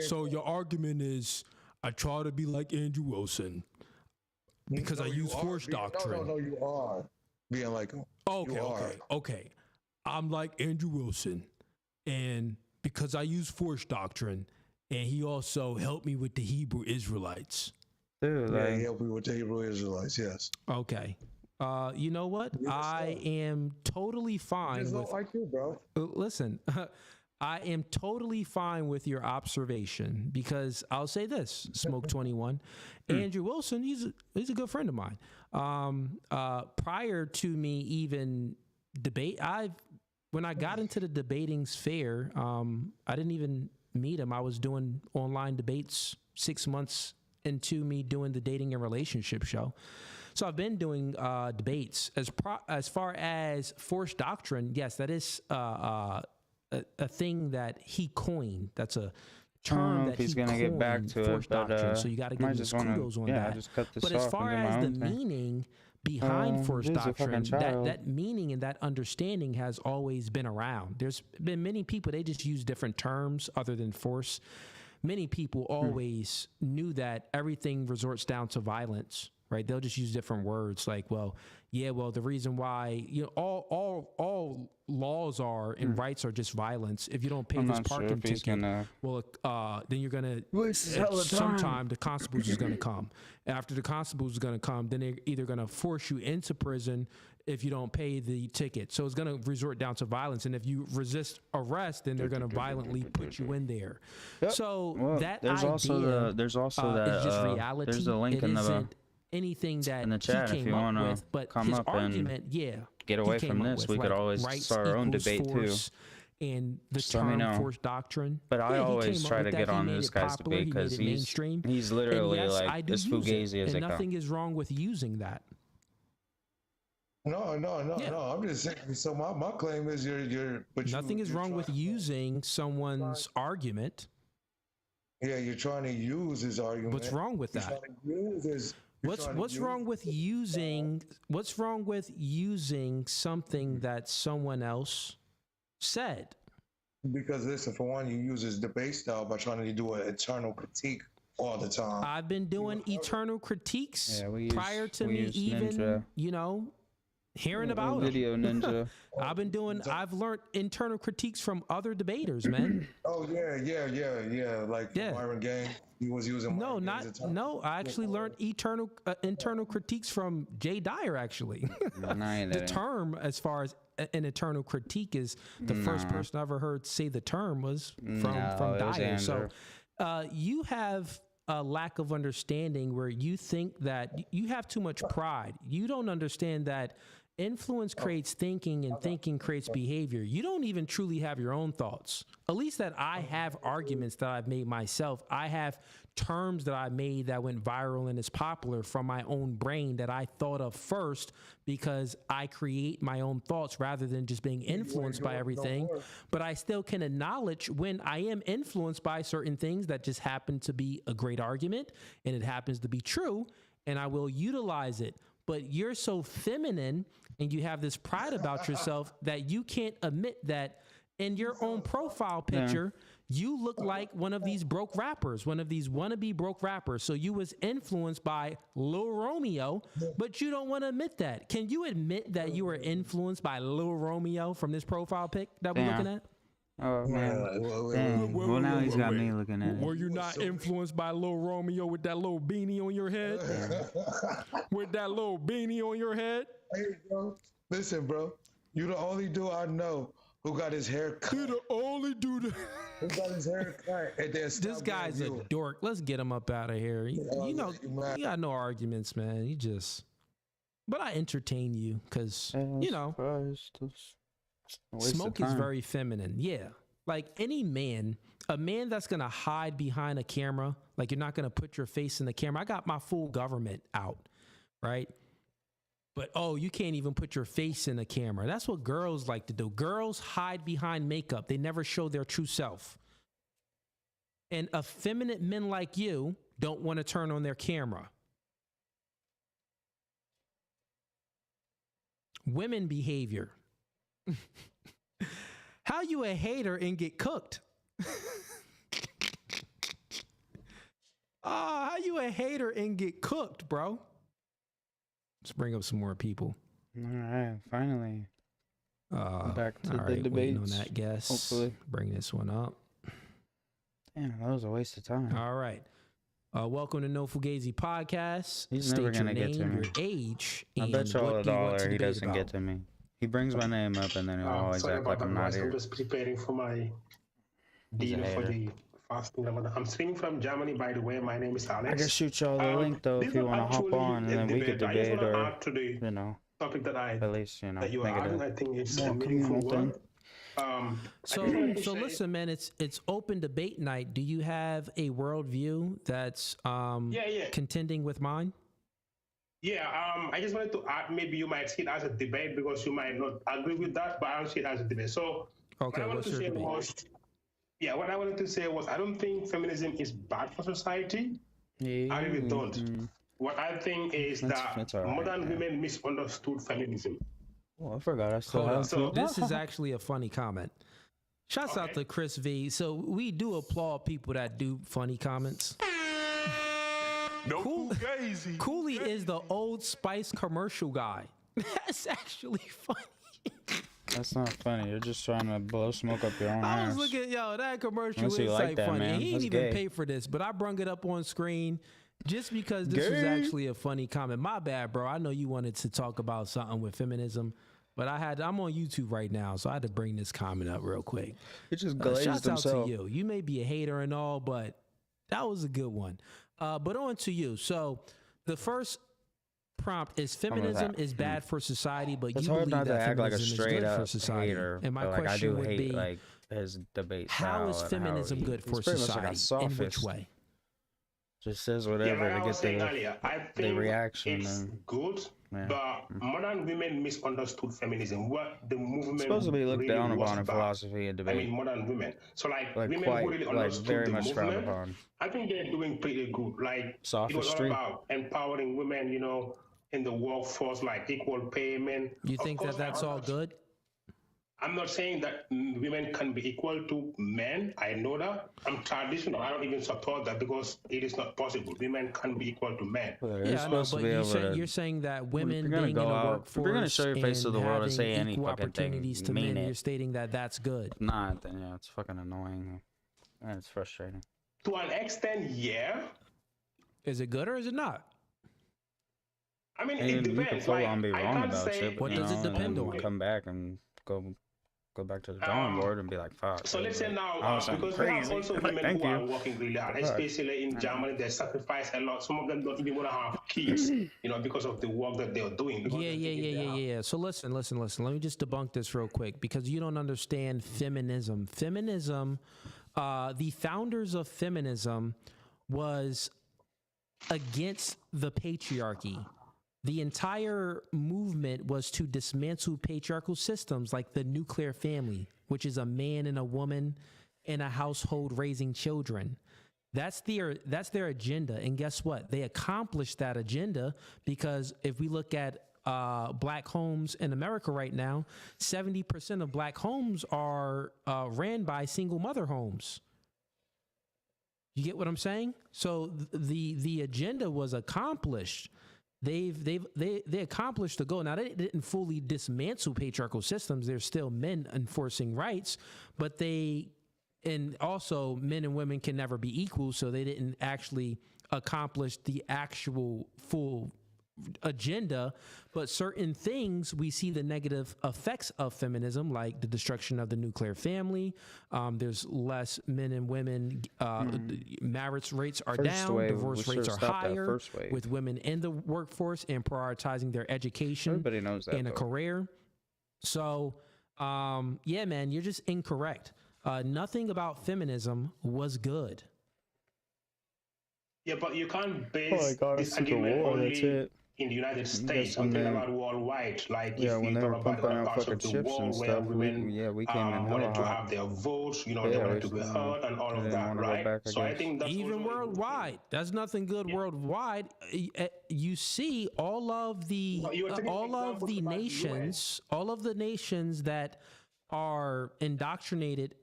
Speaker 1: so your argument is I try to be like Andrew Wilson because
Speaker 7: No,
Speaker 1: I
Speaker 7: you
Speaker 1: use
Speaker 7: are
Speaker 1: force
Speaker 7: being-
Speaker 1: doctrine.
Speaker 7: No, you are being like him. You are.
Speaker 1: Okay. I'm like Andrew Wilson, and because I use force doctrine, and he also helped me with the Hebrew Israelites.
Speaker 3: Dude,
Speaker 7: Yeah, he
Speaker 3: like,
Speaker 7: helped you with the Hebrew Israelites. Yes.
Speaker 1: Okay. You know what?
Speaker 7: Yes,
Speaker 1: I
Speaker 7: sir.
Speaker 1: am totally fine
Speaker 7: Just
Speaker 1: with.
Speaker 7: don't like you, bro.
Speaker 1: Listen, I am totally fine with your observation because I'll say this: Smoke 21, Andrew Wilson, he's a good friend of mine. Prior to me even debate, when I got into the debating sphere, I didn't even meet him. I was doing online debates 6 months into me doing the dating and relationship show. So I've been doing debates as far as force doctrine. Yes, that is a thing that he coined. That's a
Speaker 3: I don't
Speaker 1: term
Speaker 3: know
Speaker 1: that
Speaker 3: if he's
Speaker 1: he
Speaker 3: gonna get back
Speaker 1: coined,
Speaker 3: to
Speaker 1: force
Speaker 3: it, but
Speaker 1: doctrine. So you got to give
Speaker 3: might
Speaker 1: him
Speaker 3: just
Speaker 1: his
Speaker 3: wanna,
Speaker 1: kudos on
Speaker 3: yeah,
Speaker 1: that.
Speaker 3: just cut this
Speaker 1: But
Speaker 3: off
Speaker 1: as far
Speaker 3: and do my
Speaker 1: as the
Speaker 3: own thing.
Speaker 1: meaning behind force
Speaker 3: he's a fucking
Speaker 1: doctrine,
Speaker 3: child.
Speaker 1: that meaning and that understanding has always been around. There's been many people, they just use different terms other than force. Many people always knew that everything resorts down to violence. right? They'll just use different words like, well, yeah, well, the reason why, you know, all laws are and rights are just violence. If you don't pay this parking ticket, well, then you're gonna sometime the constables is gonna come. After the constables is gonna come, then they're either gonna force you into prison if you don't pay the ticket. So it's gonna resort down to violence, and if you resist arrest, then they're gonna violently put you in there.
Speaker 3: Yep.
Speaker 1: So
Speaker 3: well,
Speaker 1: that
Speaker 3: there's
Speaker 1: idea
Speaker 3: also that
Speaker 1: is just reality.
Speaker 3: there's a link in the
Speaker 1: anything that
Speaker 3: in the chat
Speaker 1: he
Speaker 3: if
Speaker 1: came
Speaker 3: you
Speaker 1: up
Speaker 3: want
Speaker 1: with,
Speaker 3: to
Speaker 1: but
Speaker 3: come
Speaker 1: his
Speaker 3: up
Speaker 1: argument,
Speaker 3: and get away from this. We could always start our own debate too.
Speaker 1: And the
Speaker 3: Just let me
Speaker 1: term
Speaker 3: know.
Speaker 1: force doctrine.
Speaker 3: But I
Speaker 1: he
Speaker 3: always
Speaker 1: came up
Speaker 3: try
Speaker 1: with
Speaker 3: to
Speaker 1: that.
Speaker 3: get
Speaker 1: He
Speaker 3: on
Speaker 1: made
Speaker 3: this
Speaker 1: it
Speaker 3: guy's
Speaker 1: popular.
Speaker 3: debate
Speaker 1: He made
Speaker 3: because
Speaker 1: it mainstream.
Speaker 3: he's
Speaker 1: And
Speaker 3: literally
Speaker 1: yes, I
Speaker 3: like
Speaker 1: do
Speaker 3: this
Speaker 1: use it,
Speaker 3: fugazi as
Speaker 1: and
Speaker 3: they
Speaker 1: nothing is wrong with using that.
Speaker 7: No. I'm just saying. So my claim is you're.
Speaker 1: Nothing is wrong with using someone's argument.
Speaker 7: Yeah, you're trying to use his argument.
Speaker 1: What's wrong with that? What's wrong with using something that someone else said?
Speaker 7: Because listen, for one, you use his debate style by trying to do an eternal critique all the time.
Speaker 1: I've been doing eternal critiques prior to me even,
Speaker 3: Ninja.
Speaker 1: you know, hearing about
Speaker 3: Video
Speaker 1: them.
Speaker 3: Ninja.
Speaker 1: I've learned internal critiques from other debaters, man.
Speaker 7: Oh yeah. Like Byron Game, he was using.
Speaker 1: I actually learned internal critiques from Jay Dyer. Actually, the term as far as an internal critique is the first person I ever heard say the term was from Dyer. So you have a lack of understanding where you think that you have too much pride. You don't understand that influence creates thinking and thinking creates behavior. You don't even truly have your own thoughts. At least that I have arguments that I've made myself. I have terms that I made that went viral and is popular from my own brain that I thought of first because I create my own thoughts rather than just being influenced by everything. But I still can acknowledge when I am influenced by certain things that just happen to be a great argument and it happens to be true, and I will utilize it. But you're so feminine and you have this pride about yourself that you can't admit that in your own profile picture, you look like one of these broke rappers, one of these wannabe broke rappers. So you was influenced by Lil Romeo, but you don't want to admit that. Can you admit that you were influenced by Lil Romeo from this profile pic that we're looking at?
Speaker 3: Oh man! Well, now he's got me looking at it.
Speaker 1: Were you not influenced by Lil Romeo with that little beanie on your head? With that little beanie on your head?
Speaker 7: Hey, bro. Listen, bro. You the only dude I know who got his hair cut.
Speaker 1: You the only dude
Speaker 7: who got his hair cut.
Speaker 1: This guy's a dork. Let's get him up out of here. You know, you got no arguments, man. You just. But I entertain you because you know. Smoke is very feminine. Yeah. Like any man, a man that's going to hide behind a camera, like you're not going to put your face in the camera. I got my full government out, right? But, you can't even put your face in the camera. That's what girls like to do. Girls hide behind makeup. They never show their true self. And effeminate men like you don't want to turn on their camera. Women behavior. How you a hater and get cooked? How you a hater and get cooked, bro? Let's bring up some more people.
Speaker 3: All right, finally. Back to the debates.
Speaker 1: On that guess.
Speaker 3: Hopefully.
Speaker 1: Bring this one up.
Speaker 3: Damn, that was a waste of time.
Speaker 1: All right. Welcome to No Fugazi Podcast.
Speaker 3: He's never gonna get to me.
Speaker 1: Your age.
Speaker 3: I bet you all $1 he doesn't get to me. He brings my name up and then he'll always act like I'm not here.
Speaker 8: I'm just preparing for my dinner for the fasting Ramadan. I'm streaming from Germany, by the way. My name is Alex.
Speaker 3: I can shoot y'all the link though if you want to hop on, and then we could debate or you know,
Speaker 8: topic that
Speaker 3: at least you know
Speaker 8: that you
Speaker 3: make
Speaker 8: are
Speaker 3: it
Speaker 8: I think it's
Speaker 3: more
Speaker 8: a meaningful
Speaker 3: thing.
Speaker 8: one.
Speaker 1: So listen, man. It's open debate night. Do you have a worldview that's contending with mine?
Speaker 8: Yeah, I just wanted to add, maybe you might see it as a debate because you might not agree with that, but I'll see it as a debate. So
Speaker 1: okay, what's your debate?
Speaker 8: What I wanted to say was I don't think feminism is bad for society. I really don't. What I think is that modern women misunderstood feminism.
Speaker 3: Oh, I forgot I still have
Speaker 1: so this is actually a funny comment. Shouts out to Chris V. So we do applaud people that do funny comments.
Speaker 9: No fugazi.
Speaker 1: Cooley is the Old Spice commercial guy. That's actually funny.
Speaker 3: That's not funny. You're just trying to blow smoke up your own
Speaker 1: I
Speaker 3: ass.
Speaker 1: was looking, that commercial
Speaker 3: Unless
Speaker 1: is
Speaker 3: you
Speaker 1: like
Speaker 3: like that,
Speaker 1: funny.
Speaker 3: man.
Speaker 1: He
Speaker 3: That's
Speaker 1: didn't even
Speaker 3: gay.
Speaker 1: pay for this, but I brung it up on screen just because this was actually a funny comment. My bad, bro. I know you wanted to talk about something with feminism, but I'm on YouTube right now, so I had to bring this comment up real quick.
Speaker 3: It just glazed
Speaker 1: Shouts
Speaker 3: himself.
Speaker 1: out to you. You may be a hater and all, but that was a good one. But on to you. So the first prompt is feminism is bad for society, but
Speaker 3: It's
Speaker 1: you
Speaker 3: hard
Speaker 1: believe
Speaker 3: not to
Speaker 1: that
Speaker 3: act like a
Speaker 1: feminism is
Speaker 3: straight
Speaker 1: good for
Speaker 3: up
Speaker 1: society.
Speaker 3: hater.
Speaker 1: And my
Speaker 3: but, like, I
Speaker 1: question
Speaker 3: do
Speaker 1: would
Speaker 3: hate
Speaker 1: be,
Speaker 3: like his debate
Speaker 1: how is
Speaker 3: style and
Speaker 1: feminism good for
Speaker 3: he's pretty much like a
Speaker 1: society? In which
Speaker 3: sophist.
Speaker 1: way?
Speaker 3: Just says
Speaker 8: Yeah,
Speaker 3: whatever
Speaker 8: like I
Speaker 3: to
Speaker 8: was
Speaker 3: get
Speaker 8: saying earlier, I
Speaker 3: the
Speaker 8: think
Speaker 3: reaction.
Speaker 8: it's
Speaker 3: And,
Speaker 8: good,
Speaker 3: yeah.
Speaker 8: but modern women misunderstood feminism. What the movement
Speaker 3: It's supposed to be looked
Speaker 8: really
Speaker 3: down
Speaker 8: was
Speaker 3: upon in
Speaker 8: about.
Speaker 3: philosophy and
Speaker 8: I
Speaker 3: debate.
Speaker 8: mean, modern women. So like women
Speaker 3: quite,
Speaker 8: who really
Speaker 3: like
Speaker 8: understood
Speaker 3: very
Speaker 8: the
Speaker 3: much frowned
Speaker 8: movement,
Speaker 3: upon.
Speaker 8: I think they're doing pretty good. Like it was all
Speaker 3: Sophistry.
Speaker 8: about empowering women, in the workforce, like equal payment.
Speaker 1: You
Speaker 8: Of
Speaker 1: think
Speaker 8: course,
Speaker 1: that that's all good?
Speaker 8: I'm not saying that women can be equal to men. I know that. I'm traditional. I don't even support that because it is not possible. Women can be equal to men.
Speaker 1: Yeah, I know, but you're saying that women being in a workforce
Speaker 3: if you're gonna show your face to the world and say any
Speaker 1: equal
Speaker 3: fucking
Speaker 1: opportunities
Speaker 3: thing,
Speaker 1: to
Speaker 3: mean
Speaker 1: men,
Speaker 3: it.
Speaker 1: you're stating that that's good.
Speaker 3: If not, then yeah, it's fucking annoying. And it's frustrating.
Speaker 8: To an extent, yeah.
Speaker 1: Is it good or is it not?
Speaker 8: I mean,
Speaker 3: And
Speaker 8: it
Speaker 3: you can
Speaker 8: depends.
Speaker 3: full
Speaker 8: Like,
Speaker 3: on be
Speaker 8: I
Speaker 3: wrong
Speaker 8: can't
Speaker 3: about
Speaker 8: say.
Speaker 3: shit, but
Speaker 1: What
Speaker 3: you
Speaker 1: does it
Speaker 3: know,
Speaker 1: depend
Speaker 3: and
Speaker 1: on?
Speaker 3: come back and go back to the drawing board and be like, fuck.
Speaker 8: So let's say now,
Speaker 3: I was sounding
Speaker 8: because we have
Speaker 3: crazy.
Speaker 8: also
Speaker 3: Like,
Speaker 8: women
Speaker 3: thank
Speaker 8: who
Speaker 3: you.
Speaker 8: are working really hard,
Speaker 3: Fuck.
Speaker 8: especially in Germany, they sacrifice a lot. Some of them don't even want to have kids, because of the work that they're doing. because they think if they have-
Speaker 1: Yeah. So listen. Let me just debunk this real quick because you don't understand feminism. Feminism, the founders of feminism was against the patriarchy. The entire movement was to dismantle patriarchal systems like the nuclear family, which is a man and a woman in a household raising children. That's their agenda. And guess what? They accomplished that agenda because if we look at black homes in America right now, 70% of black homes are ran by single mother homes. You get what I'm saying? So the agenda was accomplished. They accomplished the goal. Now they didn't fully dismantle patriarchal systems. There's still men enforcing rights, but and also men and women can never be equal. So they didn't actually accomplish the actual full agenda, but certain things we see the negative effects of feminism, like the destruction of the nuclear family. There's less men and women. Marriage rates are down. Divorce rates are higher with women in the workforce and prioritizing their education.
Speaker 3: Everybody knows that,
Speaker 1: and a career. So, yeah, man, you're just incorrect. Nothing about feminism was good.
Speaker 8: Yeah, but you can't base
Speaker 3: God,
Speaker 8: this
Speaker 3: it's Civil
Speaker 8: argument
Speaker 3: War,
Speaker 8: only
Speaker 3: that's it.
Speaker 8: in the United
Speaker 3: You
Speaker 8: States.
Speaker 3: got
Speaker 8: I'm talking
Speaker 3: some
Speaker 8: about worldwide. Like
Speaker 3: Yeah,
Speaker 8: if
Speaker 3: when
Speaker 8: you
Speaker 3: they
Speaker 8: talk
Speaker 3: were
Speaker 8: about
Speaker 3: pumping
Speaker 8: other
Speaker 3: out
Speaker 8: parts
Speaker 3: fucking
Speaker 8: of the
Speaker 3: ships
Speaker 8: world
Speaker 3: and
Speaker 8: where
Speaker 3: stuff,
Speaker 8: women
Speaker 3: we came in hella
Speaker 8: wanted to
Speaker 3: hot.
Speaker 8: have their votes, they
Speaker 3: Yeah,
Speaker 8: wanted to be heard and all of
Speaker 3: didn't
Speaker 8: that,
Speaker 3: wanna go
Speaker 8: right?
Speaker 3: back, I
Speaker 8: So I
Speaker 3: guess.
Speaker 8: think that's
Speaker 1: Even
Speaker 8: also a good
Speaker 1: worldwide,
Speaker 8: thing.
Speaker 1: that's nothing good worldwide. You see all of the
Speaker 8: Well, you were taking examples about the
Speaker 1: nations, all of the nations that are indoctrinated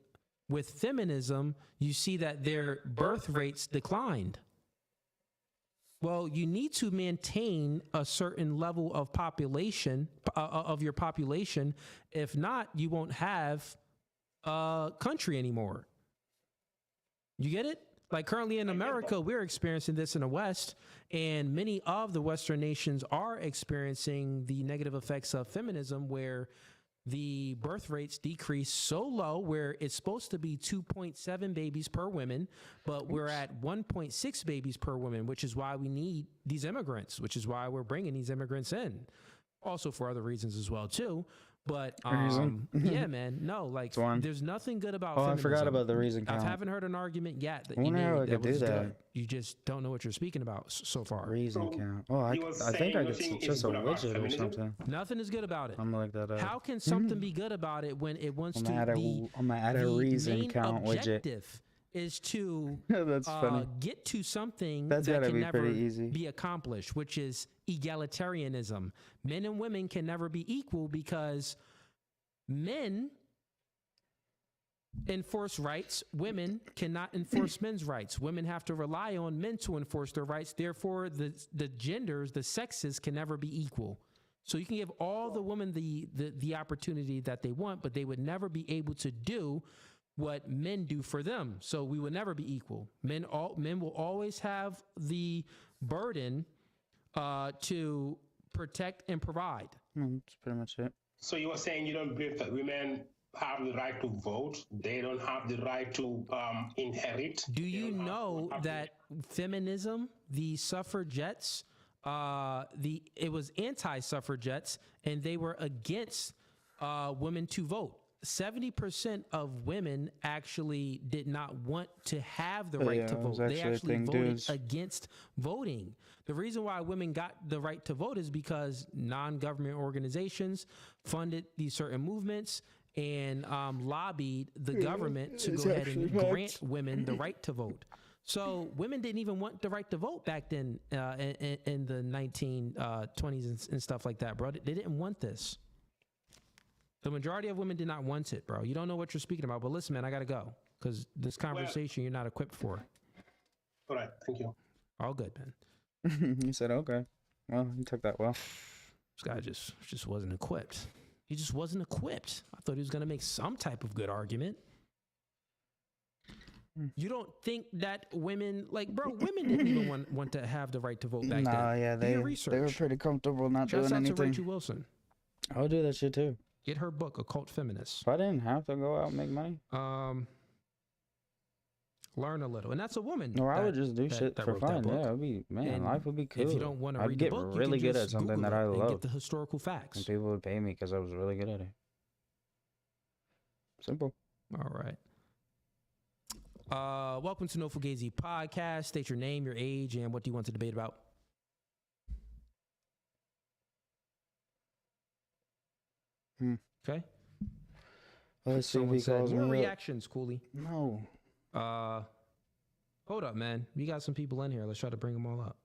Speaker 1: with feminism, you see that their birth rates declined. Well, you need to maintain a certain level of population of your population. If not, you won't have a country anymore. You get it? Like currently in America, we're experiencing this in the West, and many of the Western nations are experiencing the negative effects of feminism, where the birth rates decrease so low where it's supposed to be 2.7 babies per woman, but we're at 1.6 babies per woman, which is why we need these immigrants, which is why we're bringing these immigrants in. Also for other reasons as well, too. But yeah, man, no, like there's nothing good about feminism.
Speaker 3: I forgot about the reason count.
Speaker 1: I haven't heard an argument yet that
Speaker 3: I
Speaker 1: you
Speaker 3: wonder how I
Speaker 1: made
Speaker 3: could
Speaker 1: that was
Speaker 3: do that.
Speaker 1: good. You just don't know what you're speaking about so far.
Speaker 3: Reason
Speaker 8: So,
Speaker 3: count. Oh, I
Speaker 8: he was
Speaker 3: think I
Speaker 8: saying
Speaker 3: could
Speaker 8: nothing is
Speaker 3: just a
Speaker 8: good about
Speaker 3: widget or
Speaker 8: feminism?
Speaker 3: something.
Speaker 1: Nothing is good about it.
Speaker 3: I'm gonna look that up.
Speaker 1: How can something be good about it when it wants
Speaker 3: I'm
Speaker 1: to
Speaker 3: gonna add a
Speaker 1: the
Speaker 3: reason
Speaker 1: main
Speaker 3: count widget.
Speaker 1: objective is to
Speaker 3: That's funny.
Speaker 1: get to something
Speaker 3: That's
Speaker 1: that
Speaker 3: gotta
Speaker 1: can
Speaker 3: be
Speaker 1: never
Speaker 3: pretty easy.
Speaker 1: be accomplished, which is egalitarianism. Men and women can never be equal because men enforce rights, women cannot enforce men's rights. Women have to rely on men to enforce their rights. Therefore, the genders, the sexes can never be equal. So you can give all the women the opportunity that they want, but they would never be able to do what men do for them. So we would never be equal. Men will always have the burden to protect and provide.
Speaker 3: That's pretty much it.
Speaker 8: So you were saying you don't believe that women have the right to vote? They don't have the right to inherit?
Speaker 1: Do you know that feminism, the suffragettes, it was anti-suffragettes, and they were against women to vote? 70% of women actually did not want to have the right to vote. They actually voted against voting. The reason why women got the right to vote is because non-government organizations funded these certain movements and lobbied the government to go ahead and grant women the right to vote. So women didn't even want the right to vote back then in the 1920s and stuff like that, bro. They didn't want this. The majority of women did not want it, bro. You don't know what you're speaking about, but listen, man, I got to go because this conversation you're not equipped for.
Speaker 8: All right. Thank you.
Speaker 1: All good, man.
Speaker 3: He said, okay. Well, you took that well.
Speaker 1: This guy just wasn't equipped. He just wasn't equipped. I thought he was going to make some type of good argument. You don't think that women, like, bro, women didn't even want to have the right to vote back then.
Speaker 3: Yeah, they were pretty comfortable not doing anything. Shouts out to Rachel Wilson. I'll do that shit too.
Speaker 1: Get her book, Occult Feminists.
Speaker 3: If I didn't have to go out and make money,
Speaker 1: learn a little, and that's a woman.
Speaker 3: Or I would just do shit for fun. Yeah, it'd be life would be cool.
Speaker 1: If you don't want to read the book,
Speaker 3: I'd get really good at something that I love.
Speaker 1: Get the historical facts,
Speaker 3: and people would pay me because I was really good at it. Simple.
Speaker 1: All right. Welcome to No Fugazi Podcast. State your name, your age, and what do you want to debate about? Okay.
Speaker 3: Let's see if he calls me.
Speaker 1: More reactions, Cooley.
Speaker 3: No.
Speaker 1: Hold up, man. We got some people in here. Let's try to bring them all up.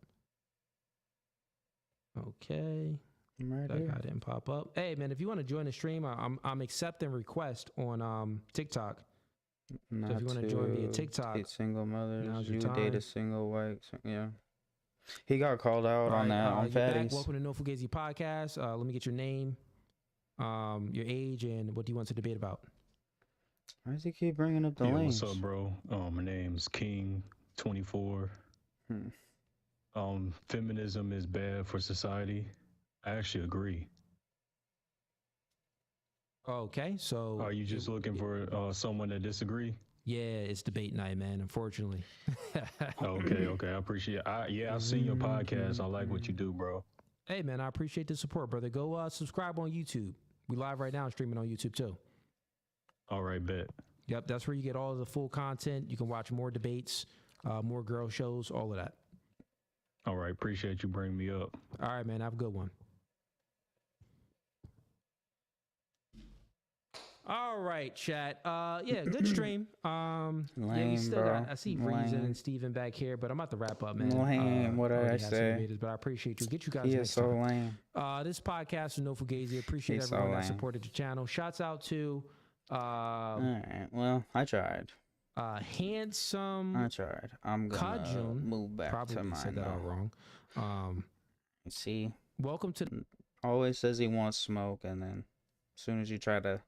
Speaker 1: Okay. That guy didn't pop up. Hey, man, if you want to join the stream, I'm accepting requests on TikTok. So if you want to join me at TikTok,
Speaker 3: date single mothers, you date a single white. Yeah. He got called out on that on Fatties.
Speaker 1: Welcome to No Fugazi Podcast. Let me get your name, your age, and what do you want to debate about?
Speaker 3: Why does he keep bringing up the lanes?
Speaker 9: What's up, bro? My name's King 24. Feminism is bad for society. I actually agree.
Speaker 1: Okay, so
Speaker 9: are you just looking for someone to disagree?
Speaker 1: Yeah, it's debate night, man. Unfortunately.
Speaker 9: Okay. I appreciate it. I've seen your podcast. I like what you do, bro.
Speaker 1: Hey, man, I appreciate the support, brother. Go subscribe on YouTube. We live right now and streaming on YouTube too.
Speaker 9: All right, bet.
Speaker 1: Yep, that's where you get all of the full content. You can watch more debates, more girl shows, all of that.
Speaker 9: All right, appreciate you bringing me up.
Speaker 1: All right, man, have a good one. All right, chat. Yeah, good stream.
Speaker 3: Lame,
Speaker 1: yeah, still
Speaker 3: bro.
Speaker 1: I see Reezuhn and Steven back here, but I'm about to wrap up, man.
Speaker 3: Lame. What did I say?
Speaker 1: But I appreciate you. Get you guys
Speaker 3: he
Speaker 1: next
Speaker 3: is so
Speaker 1: time.
Speaker 3: lame.
Speaker 1: This podcast is No Fugazi. Appreciate everyone that supported the channel. Shouts out to
Speaker 3: all right. Well, I tried.
Speaker 1: Handsome.
Speaker 3: I tried. I'm gonna move back to mine.
Speaker 1: Said that all wrong.
Speaker 3: See.
Speaker 1: Welcome to.
Speaker 3: Always says he wants smoke, and then as soon as you try to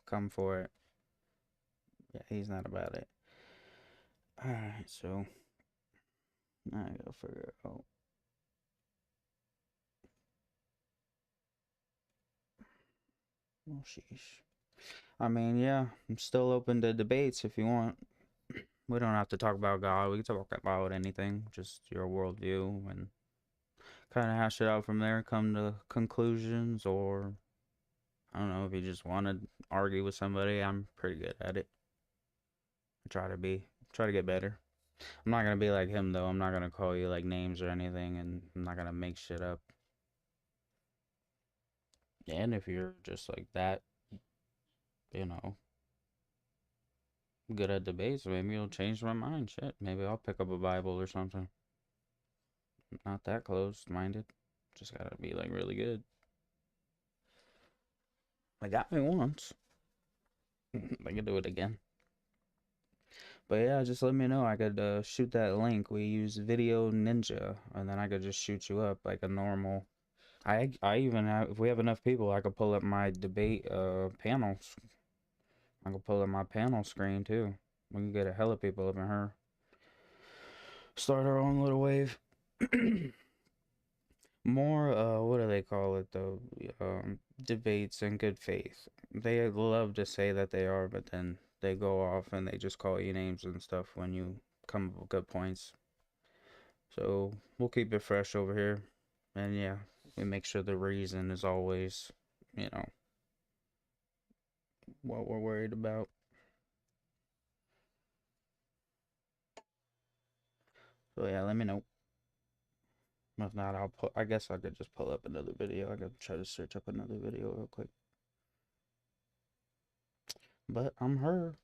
Speaker 3: come for it, yeah, he's not about it. All right, so I gotta figure it out. Oh, sheesh. I mean, yeah, I'm still open to debates if you want. We don't have to talk about God. We can talk about anything, just your worldview, and kind of hash it out from there, come to conclusions, or I don't know, if you just want to argue with somebody, I'm pretty good at it. I try to get better. I'm not going to be like him, though. I'm not going to call you, like, names or anything, and I'm not going to make shit up. And if you're just like that, you know, good at debates, maybe you'll change my mind. Shit, maybe I'll pick up a Bible or something. Not that close-minded. Just got to be, like, really good. I got me once. I can do it again. But yeah, just let me know. I could shoot that link. We use Video Ninja, and then I could just shoot you up like a normal. I even have, if we have enough people, I could pull up my debate panels. I could pull up my panel screen too. We can get a hell of people up in her. Start our own little wave. More what do they call it though? Debates in good faith. They love to say that they are, but then they go off and they just call you names and stuff when you come up with good points. So we'll keep it fresh over here. And yeah, we make sure the reason is always, you know, what we're worried about. So yeah, let me know. If not, I guess I could just pull up another video. I could try to search up another video real quick. But I'm her.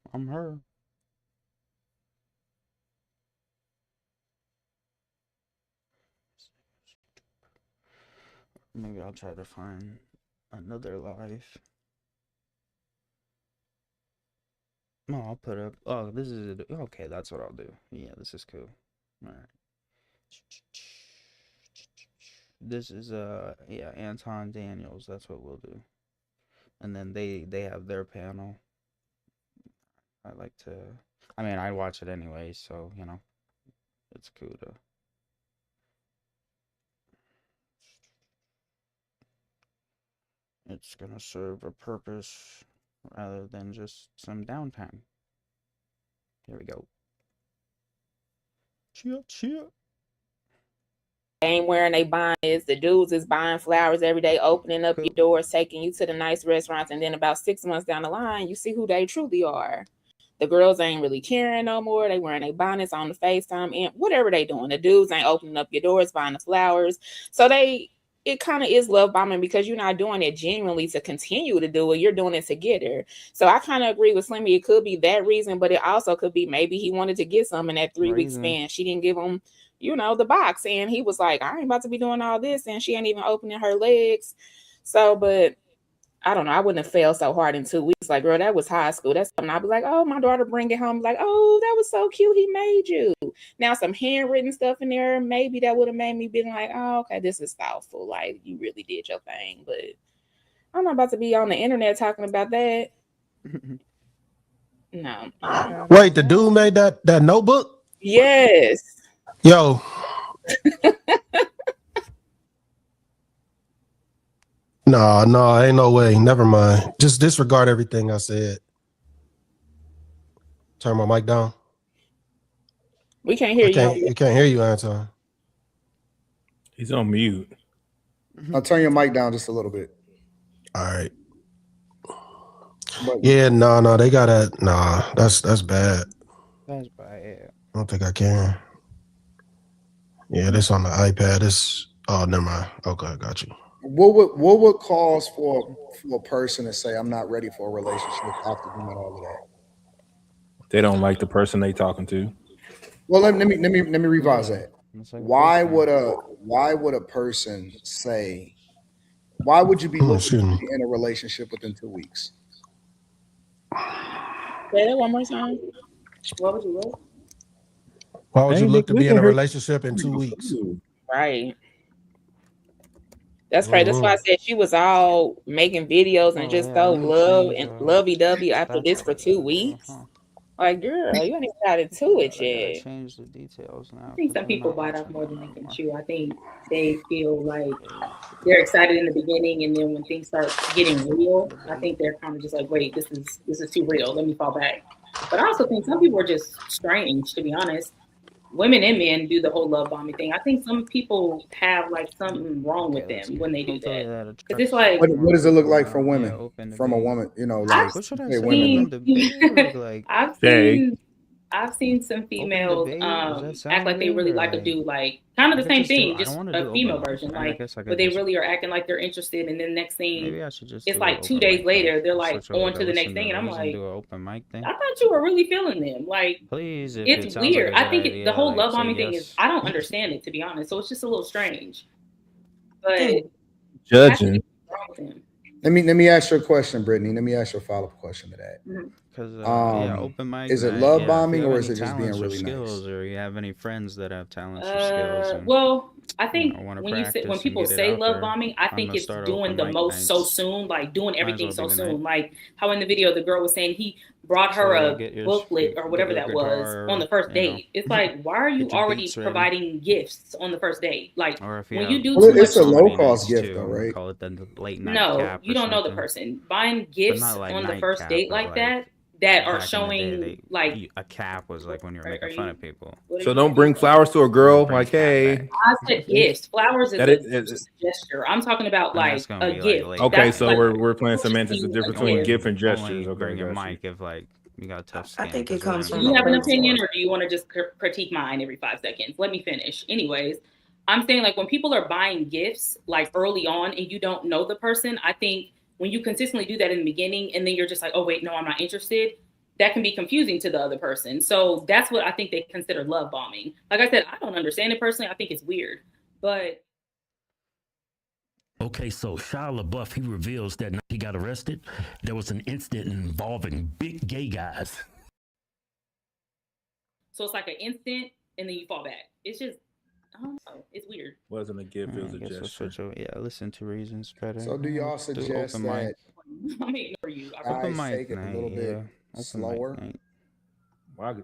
Speaker 3: Maybe I'll try to find another live. No, I'll put up. Oh, this is okay. That's what I'll do. Yeah, this is cool. All right. This is yeah, Anton Daniels. That's what we'll do. And then they have their panel. I like to. I mean, I watch it anyway, so you know, it's cool to. It's gonna serve a purpose rather than just some downtime. Here we go. Cheer.
Speaker 10: Ain't wearing they buying is the dudes is buying flowers every day, opening up your doors, taking you to the nice restaurants, and then about 6 months down the line, you see who they truly are. The girls ain't really caring no more. They wearing their bonnets on the FaceTime and whatever they doing. The dudes ain't opening up your doors, buying the flowers. So it kind of is love bombing because you're not doing it genuinely to continue to do it. You're doing it to get her. So I kind of agree with Slimmy. It could be that reason, but it also could be maybe he wanted to get some in that 3-week span. She didn't give him, you know, the box. And he was like, I ain't about to be doing all this. And she ain't even opening her legs. So, but I don't know. I wouldn't have failed so hard in 2 weeks. Like, girl, that was high school. That's something I'd be like, oh, my daughter bring it home. Like, oh, that was so cute. He made you. Now, some handwritten stuff in there, maybe that would have made me be like, oh, okay, this is thoughtful. Like, you really did your thing. But I'm not about to be on the internet talking about that. No.
Speaker 11: Wait, the dude made that notebook?
Speaker 10: Yes.
Speaker 11: Yo. No, ain't no way. Never mind. Just disregard everything I said. Turn my mic down.
Speaker 10: We can't hear you.
Speaker 11: We can't hear you, Anton.
Speaker 9: He's on mute.
Speaker 12: I'll turn your mic down just a little bit.
Speaker 11: All right. Yeah, no, they gotta. Nah, that's bad.
Speaker 3: That's bad. Yeah.
Speaker 11: I don't think I can. Yeah, this on the iPad. Oh, never mind. Okay, I got you.
Speaker 12: What would cause for a person to say I'm not ready for a relationship after doing all of that?
Speaker 9: They don't like the person they talking to.
Speaker 12: Well, let me revise that. Why would a person say? Why would you be looking to be in a relationship within 2 weeks?
Speaker 10: Say that one more time. What would you look?
Speaker 11: Why would you look to be in a relationship in 2 weeks?
Speaker 10: Right. That's right. That's why I said she was all making videos and just so lovey-dovey after this for 2 weeks. Like, girl, you ain't even got into it yet.
Speaker 3: Change the details now.
Speaker 13: I think some people bite off more than they can chew. I think they feel like they're excited in the beginning, and then when things start getting real, I think they're kind of just like, wait, this is too real. Let me fall back. But I also think some people are just strange, to be honest. Women and men do the whole love bombing thing. I think some people have like something wrong with them when they do that. It's like,
Speaker 12: what does it look like for women? From a woman, you know, like
Speaker 13: I've seen some females act like they really like a dude, like kind of the same thing, just a female version, like, but they really are acting like they're interested, and then next thing, it's like 2 days later, they're like on to the next thing, and I'm like, I thought you were really feeling them, like, it's weird. I think the whole love bombing thing is, I don't understand it, to be honest, so it's just a little strange, but
Speaker 9: judging.
Speaker 12: Let me ask you a question, Brittany. Let me ask you a follow-up question to that.
Speaker 3: Because yeah, open mic
Speaker 12: Is it
Speaker 3: night.
Speaker 12: love
Speaker 3: Yeah, if
Speaker 12: bombing
Speaker 3: you have
Speaker 12: or
Speaker 3: any
Speaker 12: is it just being
Speaker 3: talents or
Speaker 12: really
Speaker 3: skills,
Speaker 12: nice?
Speaker 3: or you have any friends that have talents or skills, and
Speaker 13: Well, I
Speaker 3: you know
Speaker 13: think
Speaker 3: want to
Speaker 13: when
Speaker 3: practice and
Speaker 13: people
Speaker 3: get it
Speaker 13: say
Speaker 3: out
Speaker 13: love
Speaker 3: there,
Speaker 13: bombing, I
Speaker 3: I'm
Speaker 13: think
Speaker 3: gonna
Speaker 13: it's
Speaker 3: start
Speaker 13: doing
Speaker 3: open
Speaker 13: the
Speaker 3: mic
Speaker 13: most so
Speaker 3: nights.
Speaker 13: soon, like doing
Speaker 3: Might as
Speaker 13: everything
Speaker 3: well
Speaker 13: so
Speaker 3: be the night.
Speaker 13: soon. Like how in the video the girl was saying he brought her
Speaker 3: So
Speaker 13: a
Speaker 3: get your
Speaker 13: booklet or whatever that was on the first
Speaker 3: you know,
Speaker 13: date. It's like, why are you
Speaker 3: get your
Speaker 13: already
Speaker 3: beats ready.
Speaker 13: providing gifts on the first date? Like
Speaker 3: Or if you
Speaker 13: when
Speaker 3: have
Speaker 13: you do
Speaker 12: Well,
Speaker 13: too much
Speaker 12: it's a
Speaker 3: comedy
Speaker 12: low-cost
Speaker 3: nights
Speaker 12: gift,
Speaker 3: too,
Speaker 12: though, right?
Speaker 3: call it the late night
Speaker 13: No,
Speaker 3: cap
Speaker 13: you
Speaker 3: or
Speaker 13: don't know the
Speaker 3: something.
Speaker 13: person. Buying
Speaker 3: But
Speaker 13: gifts
Speaker 3: not like
Speaker 13: on the
Speaker 3: night
Speaker 13: first
Speaker 3: cap,
Speaker 13: date
Speaker 3: but
Speaker 13: like
Speaker 3: like
Speaker 13: that are
Speaker 3: back in the day,
Speaker 13: showing like
Speaker 3: a cap was like when you were making
Speaker 13: are
Speaker 3: fun
Speaker 13: you
Speaker 3: of people.
Speaker 13: what are
Speaker 14: So
Speaker 13: you
Speaker 14: don't bring
Speaker 13: confused about?
Speaker 14: flowers to a girl.
Speaker 3: Bring
Speaker 14: Like,
Speaker 3: cap
Speaker 14: hey,
Speaker 3: back.
Speaker 13: I said gifts. Flowers is
Speaker 14: that
Speaker 13: just a gesture. I'm talking about
Speaker 3: And that's
Speaker 13: like
Speaker 3: gonna
Speaker 13: a
Speaker 3: be like
Speaker 13: gift.
Speaker 3: late
Speaker 14: okay.
Speaker 3: night.
Speaker 13: That's
Speaker 14: So
Speaker 13: like
Speaker 14: we're playing semantics. The
Speaker 13: purchasing
Speaker 14: difference
Speaker 13: a
Speaker 14: between
Speaker 13: gift.
Speaker 14: gift and gestures.
Speaker 3: Only
Speaker 14: Okay,
Speaker 3: bring your
Speaker 14: got you.
Speaker 3: mic if like you got tough
Speaker 15: I
Speaker 3: skin.
Speaker 15: think it
Speaker 3: 'Cause we're
Speaker 15: comes
Speaker 3: gonna
Speaker 13: Do
Speaker 3: be
Speaker 15: from
Speaker 13: you
Speaker 15: a
Speaker 13: have an
Speaker 3: recording
Speaker 15: place
Speaker 13: opinion
Speaker 15: of
Speaker 3: this.
Speaker 13: or do you want to just critique mine every 5 seconds? Let me finish. Anyways, I'm saying like when people are buying gifts like early on and you don't know the person, I think when you consistently do that in the beginning and then you're just like, oh wait, no, I'm not interested, that can be confusing to the other person. So that's what I think they consider love bombing. Like I said, I don't understand it personally. I think it's weird. But
Speaker 16: Okay, so Shia LaBeouf, he reveals that he got arrested. There was an incident involving big gay guys.
Speaker 13: so it's like an instant and then you fall back. It's just, I don't know. It's weird.
Speaker 14: Wasn't a gift. It was
Speaker 3: I
Speaker 14: a
Speaker 3: guess we'll
Speaker 14: gesture.
Speaker 3: switch over. Yeah, listen to reasons better.
Speaker 12: So do y'all
Speaker 3: Do
Speaker 12: suggest
Speaker 3: open mic.
Speaker 12: that
Speaker 13: I'm here for you. I
Speaker 3: Open
Speaker 12: guys
Speaker 3: mic
Speaker 12: take it a
Speaker 3: night,
Speaker 12: little bit
Speaker 3: yeah. Open
Speaker 12: slower?
Speaker 3: mic night.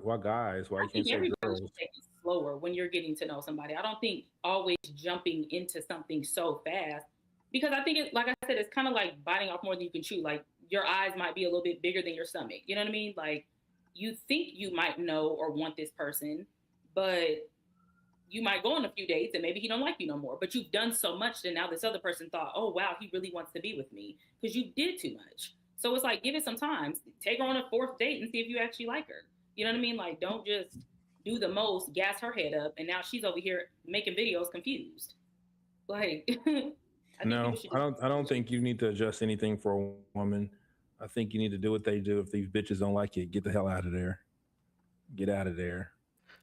Speaker 14: Why guys? Why you
Speaker 13: I think
Speaker 14: can't say
Speaker 13: everybody
Speaker 14: girls?
Speaker 13: should take it slower when you're getting to know somebody. I don't think always jumping into something so fast because I think it, like I said, it's kind of like biting off more than you can chew. Like your eyes might be a little bit bigger than your stomach. You know what I mean? Like you think you might know or want this person, but you might go on a few dates and maybe he don't like you no more. But you've done so much that now this other person thought, oh wow, he really wants to be with me because you did too much. So it's like give it some time. Take her on a 4th date and see if you actually like her. You know what I mean? Like don't just do the most, gas her head up, and now she's over here making videos confused. Like
Speaker 14: No, I don't think you need to adjust anything for a woman. I think you need to do what they do. If these bitches don't like you, get the hell out of there. Get out of there.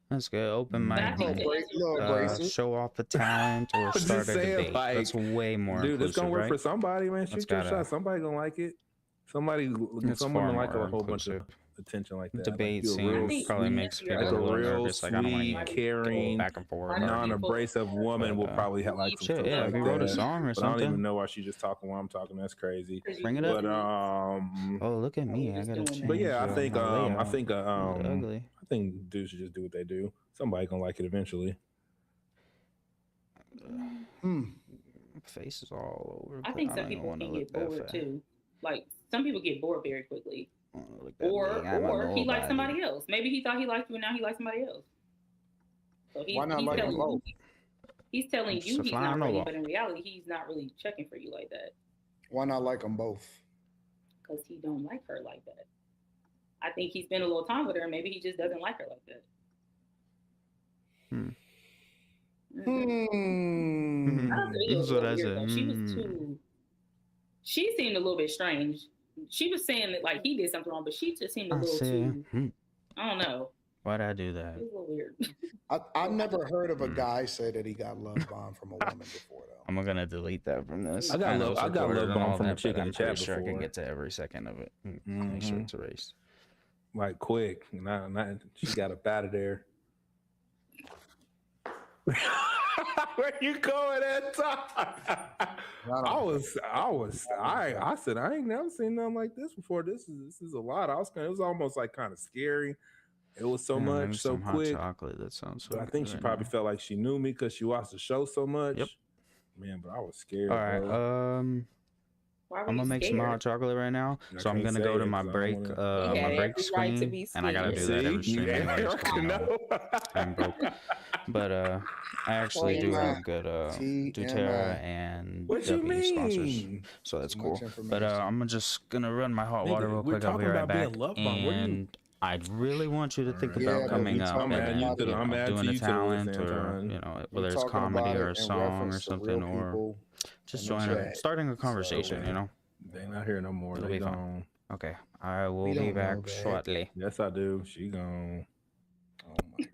Speaker 3: That's good. Open mic night. Show off a talent or
Speaker 14: Just
Speaker 3: start a
Speaker 14: saying,
Speaker 3: debate.
Speaker 14: like,
Speaker 3: That's way more
Speaker 14: dude,
Speaker 3: inclusive,
Speaker 14: it's gonna work
Speaker 3: right?
Speaker 14: for somebody, man.
Speaker 3: That's
Speaker 14: Shoot your
Speaker 3: gotta-
Speaker 14: shot. Somebody gonna like it. Some
Speaker 3: far
Speaker 14: women like
Speaker 3: more
Speaker 14: a whole bunch of
Speaker 3: inclusive.
Speaker 14: attention like that.
Speaker 3: Debate
Speaker 14: like, you're a real
Speaker 3: scene probably
Speaker 14: sweet,
Speaker 3: makes people
Speaker 14: like
Speaker 3: a little
Speaker 14: real
Speaker 3: nervous. Like I don't want to
Speaker 14: sweet,
Speaker 3: like
Speaker 14: caring,
Speaker 3: go back and forth.
Speaker 14: non-abrasive woman will probably like some
Speaker 3: shit,
Speaker 14: stuff
Speaker 3: yeah,
Speaker 14: like
Speaker 3: if you wrote a
Speaker 14: that.
Speaker 3: song or
Speaker 14: but I don't even
Speaker 3: something.
Speaker 14: know why she's just talking while I'm talking. That's crazy.
Speaker 3: Bring it up.
Speaker 14: But
Speaker 3: oh, look at me! I gotta change.
Speaker 14: but yeah, I think
Speaker 3: ugly.
Speaker 14: I think dudes should just do what they do. Somebody gonna like it eventually.
Speaker 3: Face is all over.
Speaker 13: I think
Speaker 3: I
Speaker 13: some
Speaker 3: don't even
Speaker 13: people
Speaker 3: want to
Speaker 13: can
Speaker 3: look
Speaker 13: get
Speaker 3: that
Speaker 13: bored
Speaker 3: fast.
Speaker 13: too. Like some people get bored very quickly.
Speaker 3: Look that big. I'm a
Speaker 13: Or he likes
Speaker 3: nobody.
Speaker 13: somebody else. Maybe he thought he liked you and now he likes somebody else. So
Speaker 12: Why not like them both?
Speaker 13: He's telling
Speaker 3: Just
Speaker 13: you
Speaker 3: a
Speaker 13: he's
Speaker 3: fly
Speaker 13: not
Speaker 3: on the
Speaker 13: ready,
Speaker 3: wall.
Speaker 13: but in reality he's not really checking for you like that.
Speaker 12: Why not like them both?
Speaker 13: Because he don't like her like that. I think he spent a little time with her and maybe he just doesn't like her like that.
Speaker 3: This is what I said.
Speaker 13: She was too. She seemed a little bit strange. She was saying that like he did something wrong, but she just seemed a little too. I don't know.
Speaker 3: Why'd I do that?
Speaker 13: It was a little weird.
Speaker 12: I've never heard of a guy say that he got love bombed from a woman before, though.
Speaker 3: I'm gonna delete that from this.
Speaker 14: I got love bomb from a
Speaker 3: that,
Speaker 14: chick
Speaker 3: but
Speaker 14: in
Speaker 3: I'm
Speaker 14: the chat
Speaker 3: pretty sure I
Speaker 14: before.
Speaker 3: can get to every second of it. Make sure it's erased.
Speaker 14: Like quick. Not, she got up out of there. Where you going at time? I said I ain't never seen nothing like this before. This is a lot. It was almost like kind of scary. It was so much so quick.
Speaker 3: Hot chocolate. That sounds so
Speaker 14: but I think
Speaker 3: good
Speaker 14: she
Speaker 3: right
Speaker 14: probably
Speaker 3: now.
Speaker 14: felt like she knew me because she watched the show so much.
Speaker 3: Yep.
Speaker 14: Man, but I was scared.
Speaker 3: All right.
Speaker 14: Bro.
Speaker 3: I'm gonna make some hot chocolate right now, so I'm gonna go to my break, my break screen, and I gotta do that every stream anyways. I'm broke. But I actually do have good doTERRA and W sponsors, so that's cool. But I'm just gonna run my hot water real quick. I'll be right back. And I really want you to think about coming up and doing a talent, or whether it's comedy or a song or something, or just starting a conversation.
Speaker 14: They not here no more. They gone.
Speaker 3: Okay, I will be back shortly.
Speaker 14: Yes, I do. She gone. Oh my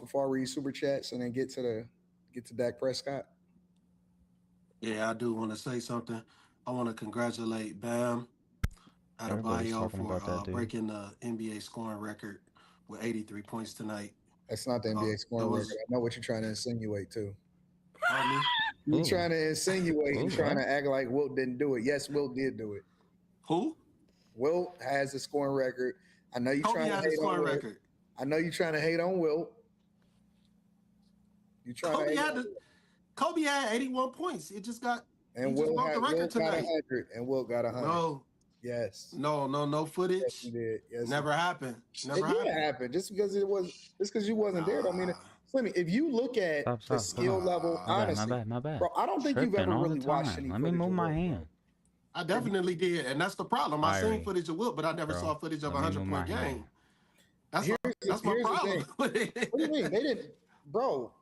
Speaker 12: before I read super chats and then get to Dak Prescott?
Speaker 11: Yeah, I do want to say something. I want to congratulate Bam
Speaker 3: Everybody's
Speaker 11: Adebayo
Speaker 3: talking about that
Speaker 11: for
Speaker 3: dude.
Speaker 11: breaking the NBA scoring record with 83 points tonight.
Speaker 12: That's not the NBA scoring record. I know what you're trying to insinuate too.
Speaker 11: Pardon me?
Speaker 12: You're trying to insinuate and trying to act like Wilt didn't do it. Yes, Wilt did do it.
Speaker 11: Who?
Speaker 12: Wilt has a scoring record. I know you're trying to hate on Wilt. I know you're trying to hate on Wilt. You trying to hate
Speaker 11: Kobe had 81 points. It just got
Speaker 12: and
Speaker 11: he just broke the record tonight.
Speaker 12: Got 100, and Wilt got 100.
Speaker 11: No.
Speaker 12: Yes.
Speaker 11: No footage.
Speaker 12: Yes, he did. Yes,
Speaker 11: never happened. Never
Speaker 12: happened. Just because you wasn't there don't mean it. Slimmy, if you look at the skill level, honestly,
Speaker 3: my bad.
Speaker 12: Bro, I don't think you've ever really watched any.
Speaker 3: Let me move my hand.
Speaker 11: I definitely did, and that's the problem. I seen footage of Wilt, but I never saw footage of a 100-point game. That's my problem.
Speaker 12: What do you mean? They didn't, bro.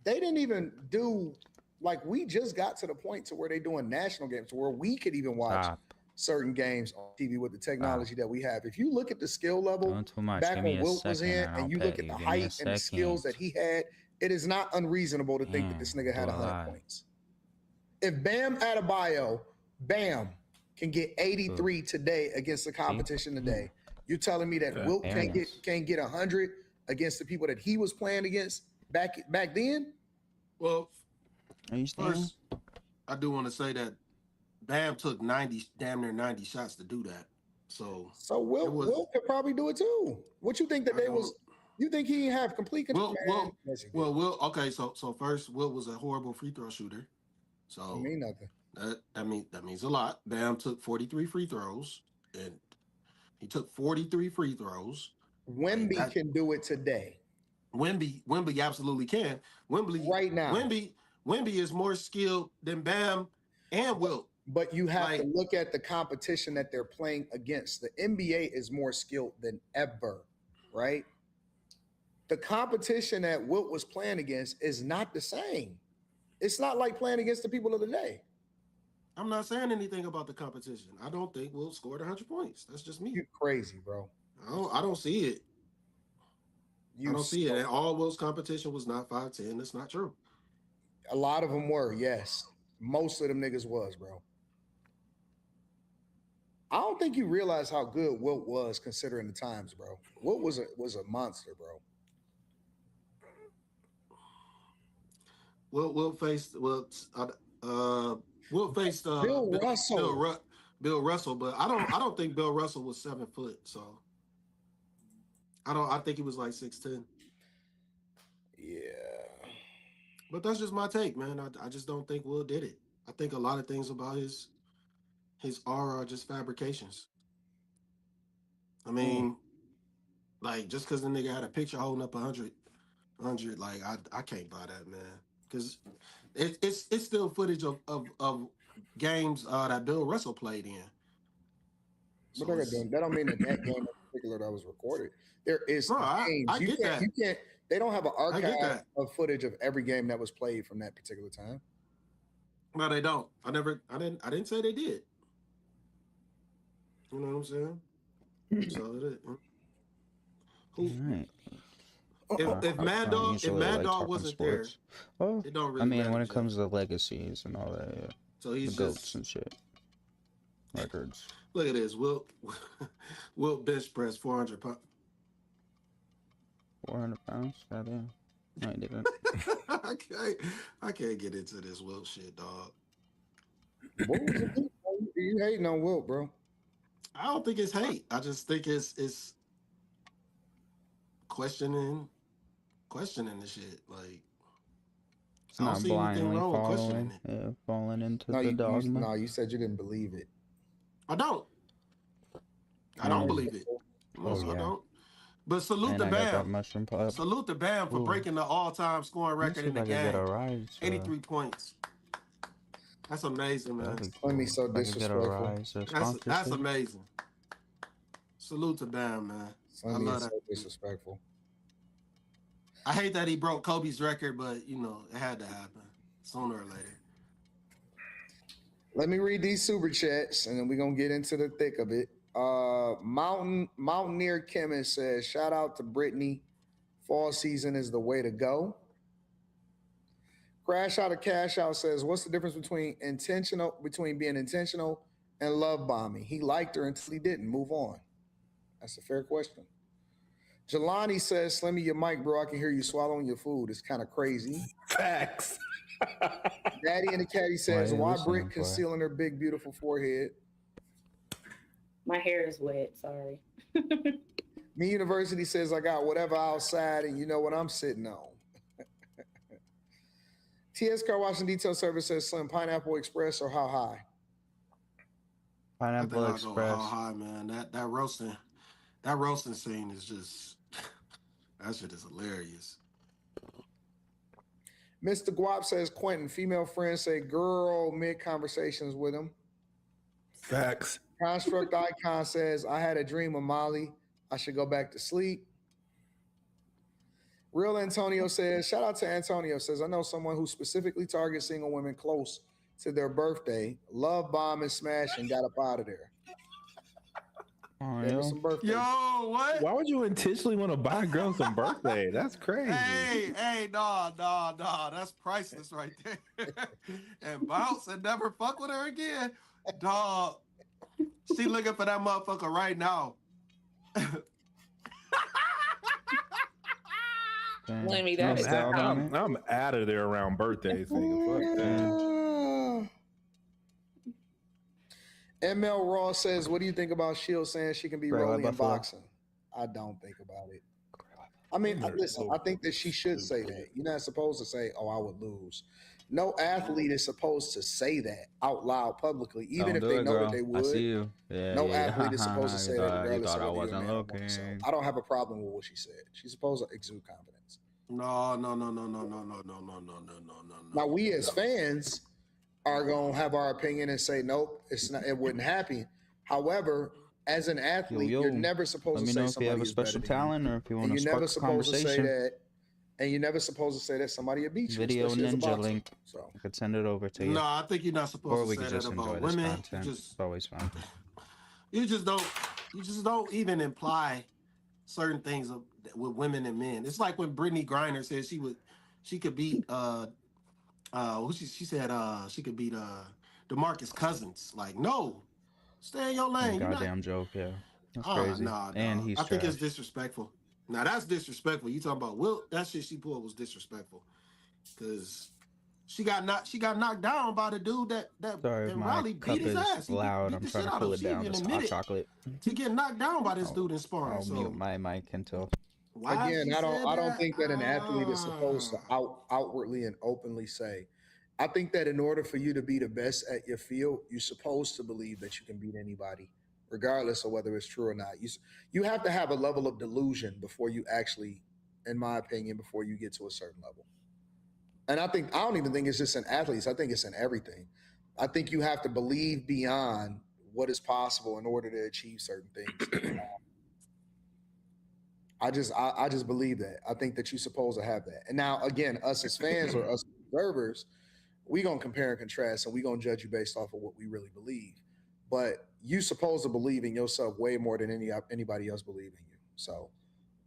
Speaker 12: They didn't even do like we just got to the point to where they doing national games where we could even watch certain games on TV with the technology that we have. If you look at the skill level back when Wilt was in, and you look at the height and the skills that he had, it is not unreasonable to think that this nigga had 100 points. If Bam Adebayo, can get 83 today against the competition today, you're telling me that Wilt can't get 100 against the people that he was playing against back then?
Speaker 11: Well, first, I do want to say that Bam took damn near 90 shots to do that. So
Speaker 12: Wilt could probably do it too. What you think that they was? You think he have complete control?
Speaker 11: Wilt. Okay, so first, Wilt was a horrible free throw shooter. So
Speaker 12: don't mean nothing.
Speaker 11: That means a lot. Bam took 43 free throws, and he took 43 free throws.
Speaker 12: Wemby can do it today.
Speaker 11: Wemby absolutely can. Wemby
Speaker 12: right now.
Speaker 11: Wemby is more skilled than Bam and Wilt.
Speaker 12: But you have to look at the competition that they're playing against. The NBA is more skilled than ever, right? The competition that Wilt was playing against is not the same. It's not like playing against the people of the day.
Speaker 11: I'm not saying anything about the competition. I don't think Wilt scored 100 points. That's just me.
Speaker 12: You crazy, bro.
Speaker 11: I don't see it. I don't see it. And all Wilt's competition was not 5'10". That's not true.
Speaker 12: A lot of them were, yes. Most of them niggas was, bro. I don't think you realize how good Wilt was considering the times, bro. Wilt was a monster, bro.
Speaker 11: Wilt faced Bill Russell. Bill Russell, but I don't think Bill Russell was 7 foot. So I think he was like 6'10".
Speaker 12: Yeah.
Speaker 11: But that's just my take, man. I just don't think Wilt did it. I think a lot of things about his aura are just fabrications. I mean, like just because the nigga had a picture holding up 100, like I can't buy that, man. Because it's still footage of games that Bill Russell played in.
Speaker 12: So but that don't mean that game in particular that was recorded. There is games.
Speaker 11: I get that.
Speaker 12: You can't. They don't have an archive of footage of every game that was played from that particular time.
Speaker 11: No, they don't. I didn't say they did. You know what I'm saying? So it is. If Mad Dog wasn't there, it don't really matter.
Speaker 3: When it comes to legacies and all that, yeah.
Speaker 11: So he's
Speaker 3: the GOATs and shit. Records.
Speaker 11: Look at this. Wilt bench press 400 pounds.
Speaker 3: 400 pounds? Goddamn. No, I didn't.
Speaker 11: I can't get into this Wilt shit, dog.
Speaker 12: What was it? You hating on Wilt, bro?
Speaker 11: I don't think it's hate. I just think it's questioning the shit. Like
Speaker 3: it's not blindly falling into the dogma.
Speaker 12: No, you said you didn't believe it.
Speaker 11: I don't believe it. I don't. But salute the Bam. Salute the Bam for breaking the all-time scoring record in the game. 83 points. That's amazing, man.
Speaker 12: Let me so disrespectful.
Speaker 11: That's amazing. Salute to Bam, man. I love that.
Speaker 12: So disrespectful.
Speaker 11: I hate that he broke Kobe's record, but it had to happen sooner or later.
Speaker 12: Let me read these super chats, and then we're gonna get into the thick of it. Mountaineer Chemist says, "Shout out to Brittany Fall season is the way to go. Crash Out of Cash Out says, what's the difference between being intentional and love bombing? He liked her until he didn't. Move on. That's a fair question. Jelani says, Slimmy, your mic, bro. I can hear you swallowing your food. It's kind of crazy.
Speaker 14: Facts.
Speaker 12: Daddy in the Caddy says, why Britt concealing her big, beautiful forehead?
Speaker 13: My hair is wet. Sorry.
Speaker 12: Me University says, I got whatever outside, and you know what I'm sitting on. TS Car Washing Detail Service says, Slim, Pineapple Express or how high?
Speaker 11: Pineapple Express. How high, man. That roasting scene is just that shit is hilarious.
Speaker 12: Mr. Guap says, Quentin, female friends say girl mid conversations with him.
Speaker 14: Facts.
Speaker 12: Construct Icon says, I had a dream of Molly. I should go back to sleep. Real Antonio says, shout out to Antonio, says, I know someone who specifically targets single women close to their birthday, love bomb and smash and got up out of there.
Speaker 14: Oh,
Speaker 12: some birthday.
Speaker 11: Yo, what?
Speaker 14: Why would you intentionally want to buy a girl some birthday? That's crazy.
Speaker 11: Hey, nah. That's priceless right there. And bounce and never fuck with her again. Dog. She looking for that motherfucker right now.
Speaker 10: Lemmy, that is
Speaker 14: I'm out of there around birthdays, nigga. Fuck that.
Speaker 12: ML Raw says, what do you think about Shield saying she can be Rolly in boxing? I don't think about it. I mean, listen, I think that she should say that. You're not supposed to say, oh, I would lose. No athlete is supposed to say that out loud publicly, even if they know that they would.
Speaker 3: I see you.
Speaker 12: No athlete is supposed to say that regardless of whether you're a man or woman. So I don't have a problem with what she said. She's supposed to exude confidence.
Speaker 11: No.
Speaker 12: Now we as fans are gonna have our opinion and say nope, it's not. It wouldn't happen. However, as an athlete, you're never supposed to say somebody
Speaker 3: if you have a special talent or if you want to spark a conversation.
Speaker 12: And you're never supposed to say that somebody will beat you.
Speaker 3: Video ninja link. So I could send it over to you.
Speaker 11: No, I think you're not supposed to say that about women.
Speaker 3: It's always fun.
Speaker 11: You just don't even imply certain things with women and men. It's like when Brittany Griner said she could beat she said she could beat DeMarcus Cousins. Like, no, stay in your lane.
Speaker 3: Goddamn joke, yeah. That's crazy.
Speaker 11: Nah,
Speaker 3: and he's
Speaker 11: I think it's disrespectful. Now that's disrespectful. You talking about that shit she pulled was disrespectful. Cause she got knocked down by the dude that Riley beat his ass.
Speaker 3: Loud. I'm trying to cool it down. It's hot chocolate.
Speaker 11: To get knocked down by this dude in sparring.
Speaker 3: I'll mute my mic until.
Speaker 12: Again, I don't think that an athlete is supposed to outwardly and openly say. I think that in order for you to be the best at your field, you're supposed to believe that you can beat anybody, regardless of whether it's true or not. You have to have a level of delusion before you actually, in my opinion, before you get to a certain level. And I don't even think it's just in athletes. I think it's in everything. I think you have to believe beyond what is possible in order to achieve certain things. I just believe that. I think that you're supposed to have that. And now, again, us as fans or us observers, we're going to compare and contrast, and we're going to judge you based off of what we really believe. But you're supposed to believe in yourself way more than anybody else believe in you. So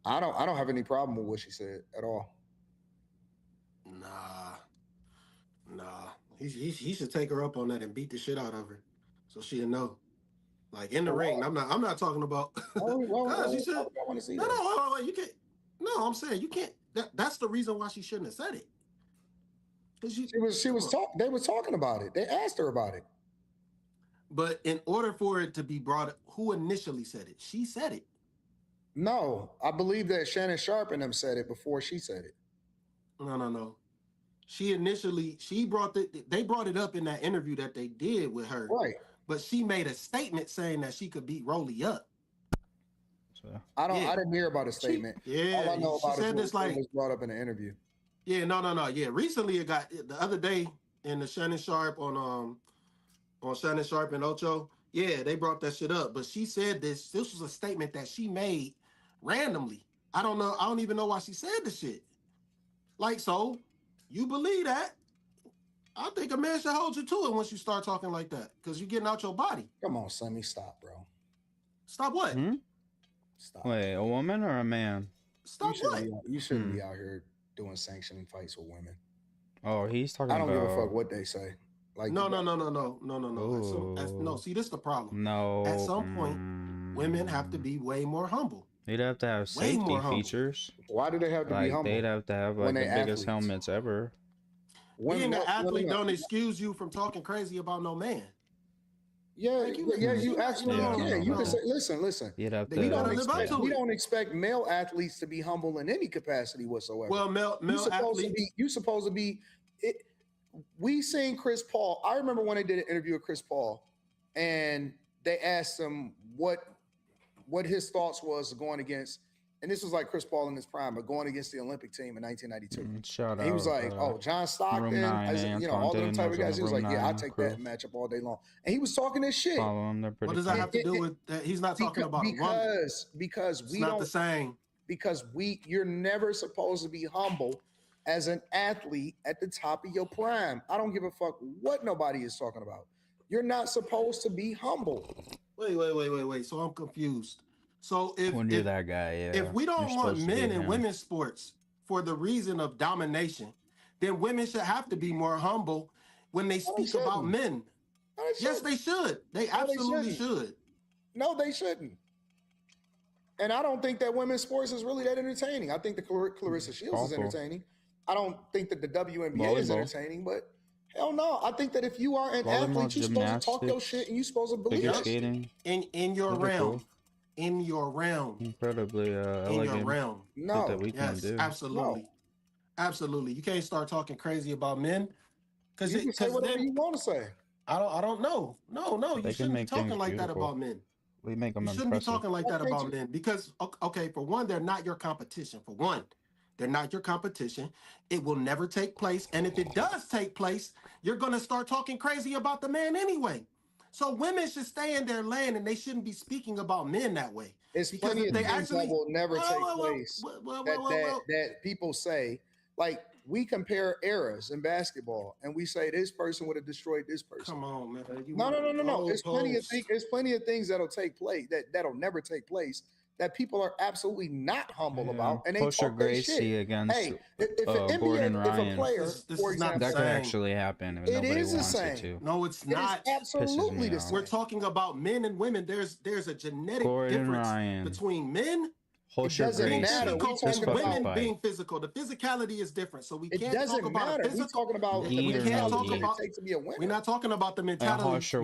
Speaker 12: I don't have any problem with what she said at all.
Speaker 11: Nah. He should take her up on that and beat the shit out of her, so she'll know. Like in the ring. I'm not talking about.
Speaker 12: You
Speaker 11: can't. No, I'm saying you can't. That's the reason why she shouldn't have said it.
Speaker 12: They were talking about it. They asked her about it.
Speaker 11: But in order for it to be brought up, who initially said it? She said it.
Speaker 12: No, I believe that Shannon Sharp and them said it before she said it.
Speaker 11: No. They brought it up in that interview that they did with her.
Speaker 12: Right.
Speaker 11: But she made a statement saying that she could beat Rolly up.
Speaker 12: I didn't hear about a statement. All I know about it was brought up in the interview.
Speaker 11: Yeah, no. Yeah, recently it got the other day in the Shannon Sharp on Shannon Sharp and Ocho. Yeah, they brought that shit up. But she said this was a statement that she made randomly. I don't know. I don't even know why she said the shit. Like, so you believe that? I think a man should hold you to it once you start talking like that, because you're getting out your body.
Speaker 12: Come on, Sammy, stop, bro.
Speaker 11: Stop what?
Speaker 12: Stop.
Speaker 3: Wait, a woman or a man?
Speaker 1: Stop what?
Speaker 12: You shouldn't be out here doing sanctioning fights with women.
Speaker 3: Oh, he's talking about.
Speaker 12: I don't give a fuck what they say. Like
Speaker 1: no. See, this is the problem.
Speaker 3: No.
Speaker 1: At some point, women have to be way more humble.
Speaker 3: They'd have to have safety features.
Speaker 12: Why do they have to be humble?
Speaker 3: They'd have to have like the biggest helmets ever.
Speaker 1: Being an athlete don't excuse you from talking crazy about no man.
Speaker 12: Yeah, you absolutely can. You can say, listen.
Speaker 3: You'd have to,
Speaker 12: we don't expect male athletes to be humble in any capacity whatsoever.
Speaker 1: Well, male athletes.
Speaker 12: You supposed to be. We seen Chris Paul. I remember when they did an interview with Chris Paul, and they asked him what his thoughts was going against. And this was like Chris Paul in his prime, but going against the Olympic team in 1992. He was like, John Stockton, all them type of guys. He was like, yeah, I'll take that matchup all day long. And he was talking this shit.
Speaker 1: What does that have to do with that? He's not talking about
Speaker 12: because we
Speaker 1: not
Speaker 12: don't
Speaker 1: the same.
Speaker 12: Because you're never supposed to be humble as an athlete at the top of your prime. I don't give a fuck what nobody is talking about. You're not supposed to be humble.
Speaker 1: Wait. So I'm confused. So if
Speaker 3: that guy,
Speaker 1: if we don't want men in women's sports for the reason of domination, then women should have to be more humble when they speak about men. Yes, they should. They absolutely should.
Speaker 12: No, they shouldn't. And I don't think that women's sports is really that entertaining. I think the Clarissa Shields is entertaining. I don't think that the WNBA is entertaining, but hell no. I think that if you are an athlete, you're supposed to talk your shit and you're supposed to believe it.
Speaker 1: In your realm. In your realm.
Speaker 3: Incredibly elegant.
Speaker 1: In your realm.
Speaker 12: No.
Speaker 3: That we can do.
Speaker 1: Absolutely. No. Absolutely. You can't start talking crazy about men.
Speaker 12: Because you can say whatever you want to say.
Speaker 1: I don't know. No. You shouldn't be talking like that about men.
Speaker 3: We make them
Speaker 1: You shouldn't be talking like that about men because, okay, for one, they're not your competition. For one, they're not your competition. It will never take place. And if it does take place, you're going to start talking crazy about the man anyway. So women should stay in their lane and they shouldn't be speaking about men that way.
Speaker 12: It's plenty of things that will never take place that people say. Like, we compare eras in basketball and we say this person would have destroyed this person.
Speaker 1: Come on, man.
Speaker 12: No. There's plenty of things that'll take place that'll never take place that people are absolutely not humble about, and they talk their shit.
Speaker 3: Against
Speaker 12: if
Speaker 3: Gordon Ryan.
Speaker 12: If a player, for example,
Speaker 3: that could actually happen. If
Speaker 12: it is the
Speaker 3: wants
Speaker 12: same.
Speaker 3: It to.
Speaker 1: No, it's not.
Speaker 12: Absolutely the same.
Speaker 1: We're talking about men and women. There's a genetic difference between men.
Speaker 12: It doesn't matter.
Speaker 1: Women being physical. The physicality is different, so we can't talk about
Speaker 12: physical. We're talking about
Speaker 1: we can't talk about. We're not talking about the mentality.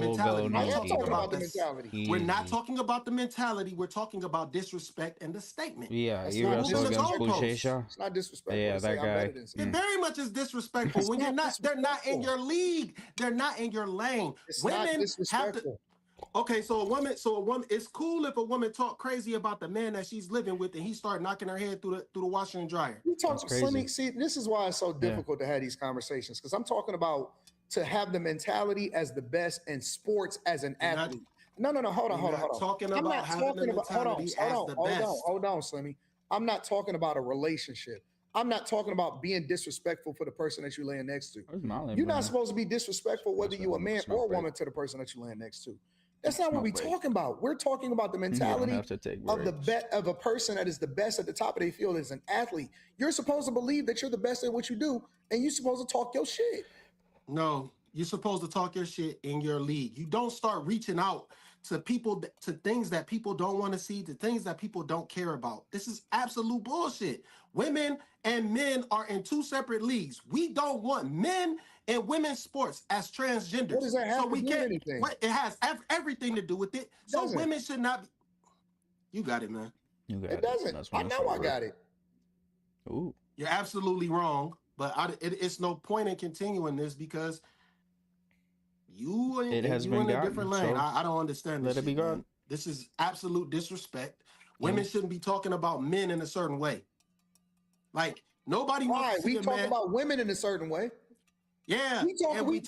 Speaker 1: We're not talking about the mentality. We're talking about disrespect and the statement.
Speaker 3: Yeah, you wrestle against Boucher.
Speaker 12: It's not disrespectful.
Speaker 3: Yeah, that guy.
Speaker 1: It very much is disrespectful when you're not. They're not in your league. They're not in your lane. Women have to. Okay, so a woman, it's cool if a woman talk crazy about the man that she's living with and he start knocking her head through the washer and dryer.
Speaker 12: You talk Slimmy, see, this is why it's so difficult to have these conversations, because I'm talking about to have the mentality as the best in sports as an athlete. No, hold on.
Speaker 1: Talking about having the mentality as the best.
Speaker 12: Hold on, Slimmy. I'm not talking about a relationship. I'm not talking about being disrespectful for the person that you're laying next to. You're not supposed to be disrespectful whether you're a man or a woman to the person that you're laying next to. That's not what we're talking about. We're talking about the mentality of a person that is the best at the top of their field as an athlete. You're supposed to believe that you're the best at what you do, and you're supposed to talk your shit.
Speaker 1: No, you're supposed to talk your shit in your league. You don't start reaching out to people, to things that people don't want to see, to things that people don't care about. This is absolute bullshit. Women and men are in two separate leagues. We don't want men in women's sports as transgenders.
Speaker 12: What does that have to do with anything?
Speaker 1: It has everything to do with it. So women should not be. You got it, man.
Speaker 12: It doesn't. I know I got it.
Speaker 3: Ooh.
Speaker 1: You're absolutely wrong, but it's no point in continuing this because you in a different lane. I don't understand this.
Speaker 3: Let it be gone.
Speaker 1: This is absolute disrespect. Women shouldn't be talking about men in a certain way. Like, nobody wants to see
Speaker 12: we talk about women in a certain way.
Speaker 1: Yeah, we're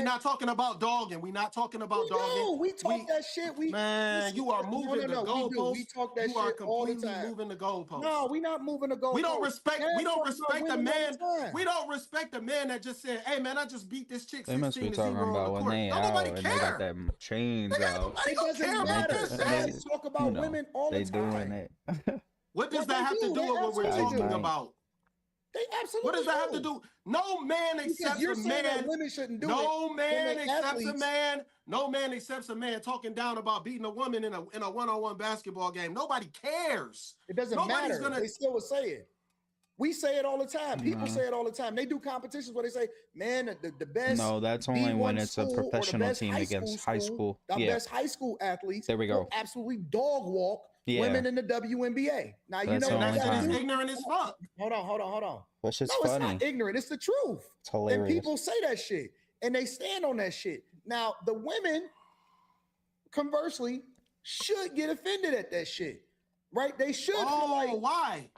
Speaker 1: not talking about dogging. We're not talking about dogging.
Speaker 12: We talk that shit.
Speaker 1: You are moving the goalposts.
Speaker 12: We talk that shit all the time.
Speaker 1: Moving the goalposts.
Speaker 12: No, we're not moving the goalposts.
Speaker 1: We don't respect the man. We don't respect the man that just said, "Hey man, I just beat this chick."
Speaker 3: They must be talking about when they out and they got that chains out.
Speaker 12: It doesn't matter. Talk about women all the time.
Speaker 3: They doing it.
Speaker 11: What does that have to do with what we're talking about?
Speaker 12: They absolutely.
Speaker 11: What does that have to do? No man accepts a man.
Speaker 12: Women shouldn't do it.
Speaker 11: No man accepts a man. No man accepts a man talking down about beating a woman in a one-on-one basketball game. Nobody cares.
Speaker 12: It doesn't matter. They still would say it. We say it all the time. People say it all the time. They do competitions where they say, "Man, the best."
Speaker 3: No, that's only when it's a professional team against high school.
Speaker 12: The best high school athletes.
Speaker 3: There we go.
Speaker 12: Will absolutely dog walk women in the WNBA. Now you know
Speaker 11: that's ignorant as fuck.
Speaker 12: Hold on.
Speaker 3: That's just
Speaker 12: funny.
Speaker 3: It's
Speaker 12: not ignorant. It's the truth.
Speaker 3: It's hilarious.
Speaker 12: And people say that shit, and they stand on that shit. Now the women, conversely, should get offended at that shit, right? They should.
Speaker 11: Why?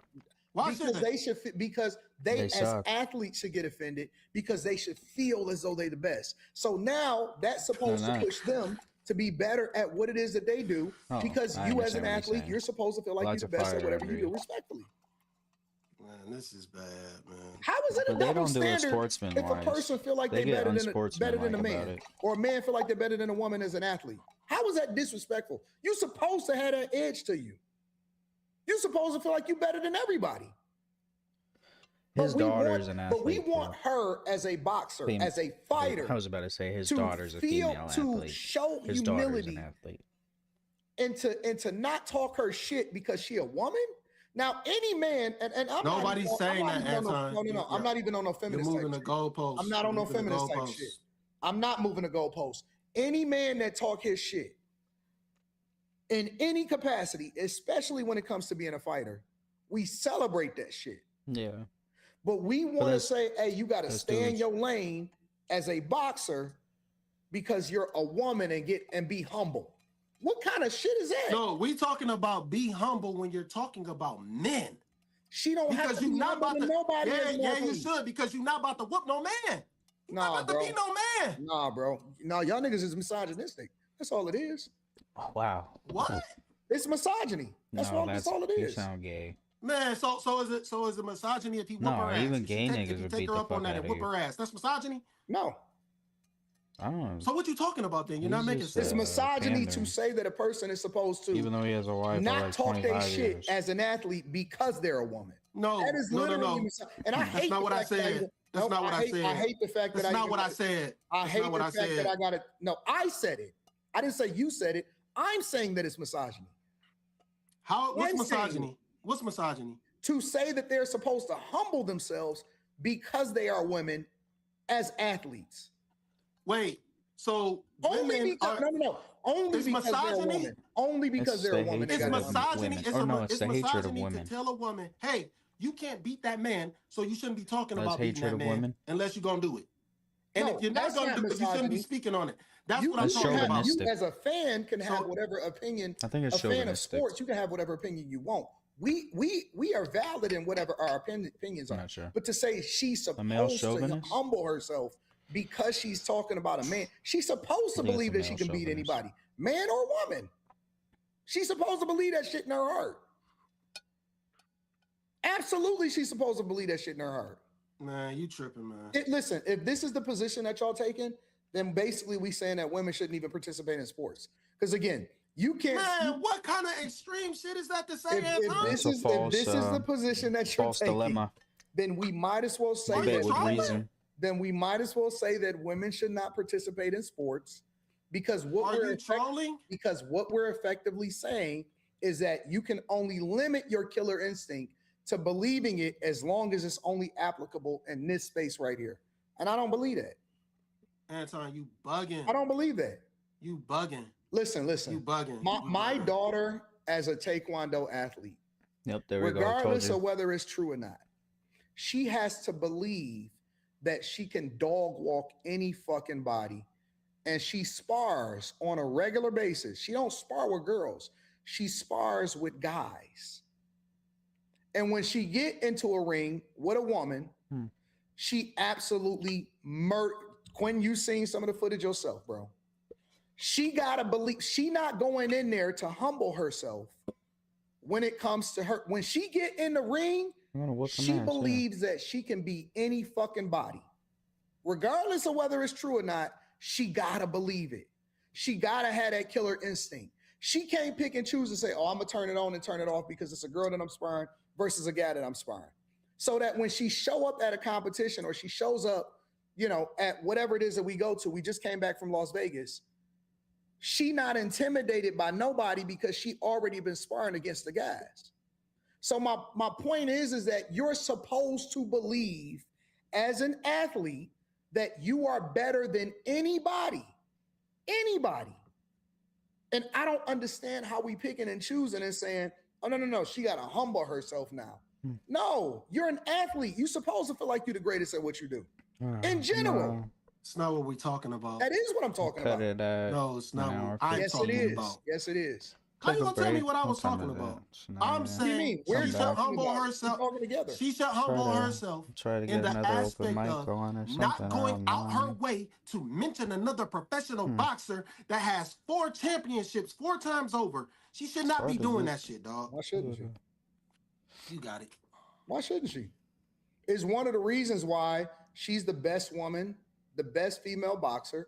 Speaker 11: Why
Speaker 12: because they should? Because they as athletes should get offended because they should feel as though they're the best. So now that's supposed to push them to be better at what it is that they do. Because you as an athlete, you're supposed to feel like you're the best at whatever you do, respectfully.
Speaker 11: Man, this is bad, man.
Speaker 12: How is it a double standard if a person feel like they're better than a man, or a man feel like they're better than a woman as an athlete? How is that disrespectful? You're supposed to have that edge to you. You're supposed to feel like you're better than everybody.
Speaker 3: His daughter's an athlete.
Speaker 12: But we want her as a boxer, as a fighter.
Speaker 3: I was about to say his daughter's a female athlete.
Speaker 12: To show
Speaker 3: his
Speaker 12: humility,
Speaker 3: daughter's an athlete.
Speaker 12: And to not talk her shit because she a woman. Now, any man, and I'm
Speaker 11: nobody's saying that,
Speaker 12: Anton. No. I'm not even on no feminist
Speaker 11: You're moving
Speaker 12: type
Speaker 11: the goalposts.
Speaker 12: I'm not on no feminist type shit. I'm not moving the goalposts. Any man that talk his shit in any capacity, especially when it comes to being a fighter, we celebrate that shit.
Speaker 3: Yeah.
Speaker 12: But we want to say, hey, you got to stay in your lane as a boxer because you're a woman and be humble. What kind of shit is that?
Speaker 11: No, we talking about be humble when you're talking about men.
Speaker 12: She don't have to be humble to nobody.
Speaker 11: Yeah, you should because you're not about to whoop no man. You're not about to be no man.
Speaker 12: Nah, bro. No, y'all niggas is misogynistic. That's all it is.
Speaker 3: Oh, wow.
Speaker 11: What?
Speaker 12: It's misogyny. That's all it is.
Speaker 3: You sound gay.
Speaker 11: Man, so is it misogyny if he whoop her ass?
Speaker 3: Even gay niggas would beat the fuck out of you.
Speaker 11: Whoop her ass. That's misogyny?
Speaker 12: No.
Speaker 3: I don't know.
Speaker 11: So what you talking about then? You're not making sense.
Speaker 12: It's misogyny to say that a person is supposed to,
Speaker 3: even though he has a wife,
Speaker 12: not talk their shit as an athlete because they're a woman.
Speaker 11: No,
Speaker 12: that is literally and I hate
Speaker 11: that's not what I said. That's not what I said.
Speaker 12: I hate the fact that
Speaker 11: that's not what I said.
Speaker 12: I hate the fact that I got it. No, I said it. I didn't say you said it. I'm saying that it's misogyny.
Speaker 11: What's misogyny? What's misogyny?
Speaker 12: To say that they're supposed to humble themselves because they are women as athletes.
Speaker 11: Wait, so
Speaker 12: only because only because they're a woman. Only because they're a woman.
Speaker 11: It's misogyny.
Speaker 3: It's the hatred of women.
Speaker 11: To tell a woman, hey, you can't beat that man, so you shouldn't be talking about beating that man unless you're gonna do it. And if you're not gonna do it, you shouldn't be speaking on it. That's what I'm talking about.
Speaker 12: You as a fan can have whatever opinion.
Speaker 3: I think it's
Speaker 12: a fan of sports. You can have whatever opinion you want. We are valid in whatever our opinions are.
Speaker 3: Sure.
Speaker 12: But to say she's supposed to humble herself because she's talking about a man, she's supposed to believe that she can beat anybody, man or woman. She's supposed to believe that shit in her heart. Absolutely, she's supposed to believe that shit in her heart.
Speaker 11: Man, you tripping, man.
Speaker 12: Listen, if this is the position that y'all taking, then basically we saying that women shouldn't even participate in sports. Because again, you can't.
Speaker 11: Man, what kind of extreme shit is that to say,
Speaker 12: Anton? If this is the position that you're taking, dilemma. Then we might as well say that. Then we might as well say that women should not participate in sports because what we're effectively saying is that you can only limit your killer instinct to believing it as long as it's only applicable in this space right here. And I don't believe that.
Speaker 11: Anton, you bugging.
Speaker 12: I don't believe that.
Speaker 11: You bugging.
Speaker 12: Listen.
Speaker 11: You bugging.
Speaker 12: My daughter as a Taekwondo athlete,
Speaker 3: yep, there we
Speaker 12: regardless of whether it's true or not, she has to believe that she can dog walk any fucking body. And she spars on a regular basis. She don't spar with girls. She spars with guys. And when she get into a ring with a woman, she absolutely Quinn, you seen some of the footage yourself, bro. She gotta believe she not going in there to humble herself when it comes to her. When she get in the ring, she believes that she can beat any fucking body. Regardless of whether it's true or not, she gotta believe it. She gotta have that killer instinct. She can't pick and choose and say, oh, I'm going to turn it on and turn it off because it's a girl that I'm sparring versus a guy that I'm sparring. So that when she show up at a competition or she shows up, you know, at whatever it is that we go to, we just came back from Las Vegas, she not intimidated by nobody because she already been sparring against the guys. So my point is that you're supposed to believe as an athlete that you are better than anybody. And I don't understand how we picking and choosing and saying, oh, no, she got to humble herself now. No, you're an athlete. You're supposed to feel like you're the greatest at what you do. In general.
Speaker 11: No, it's not what we're talking about.
Speaker 12: That is what I'm talking about.
Speaker 11: No, it's not what I'm talking about.
Speaker 12: Yes, it is.
Speaker 11: How you gonna tell me what I was talking about? I'm saying she should humble herself. She should humble herself in the aspect of not going out her way to mention another professional boxer that has 4 championships 4 times over. She should not be doing that shit, dog.
Speaker 12: Why shouldn't she?
Speaker 11: You got it.
Speaker 12: Why shouldn't she? It's one of the reasons why she's the best woman, the best female boxer,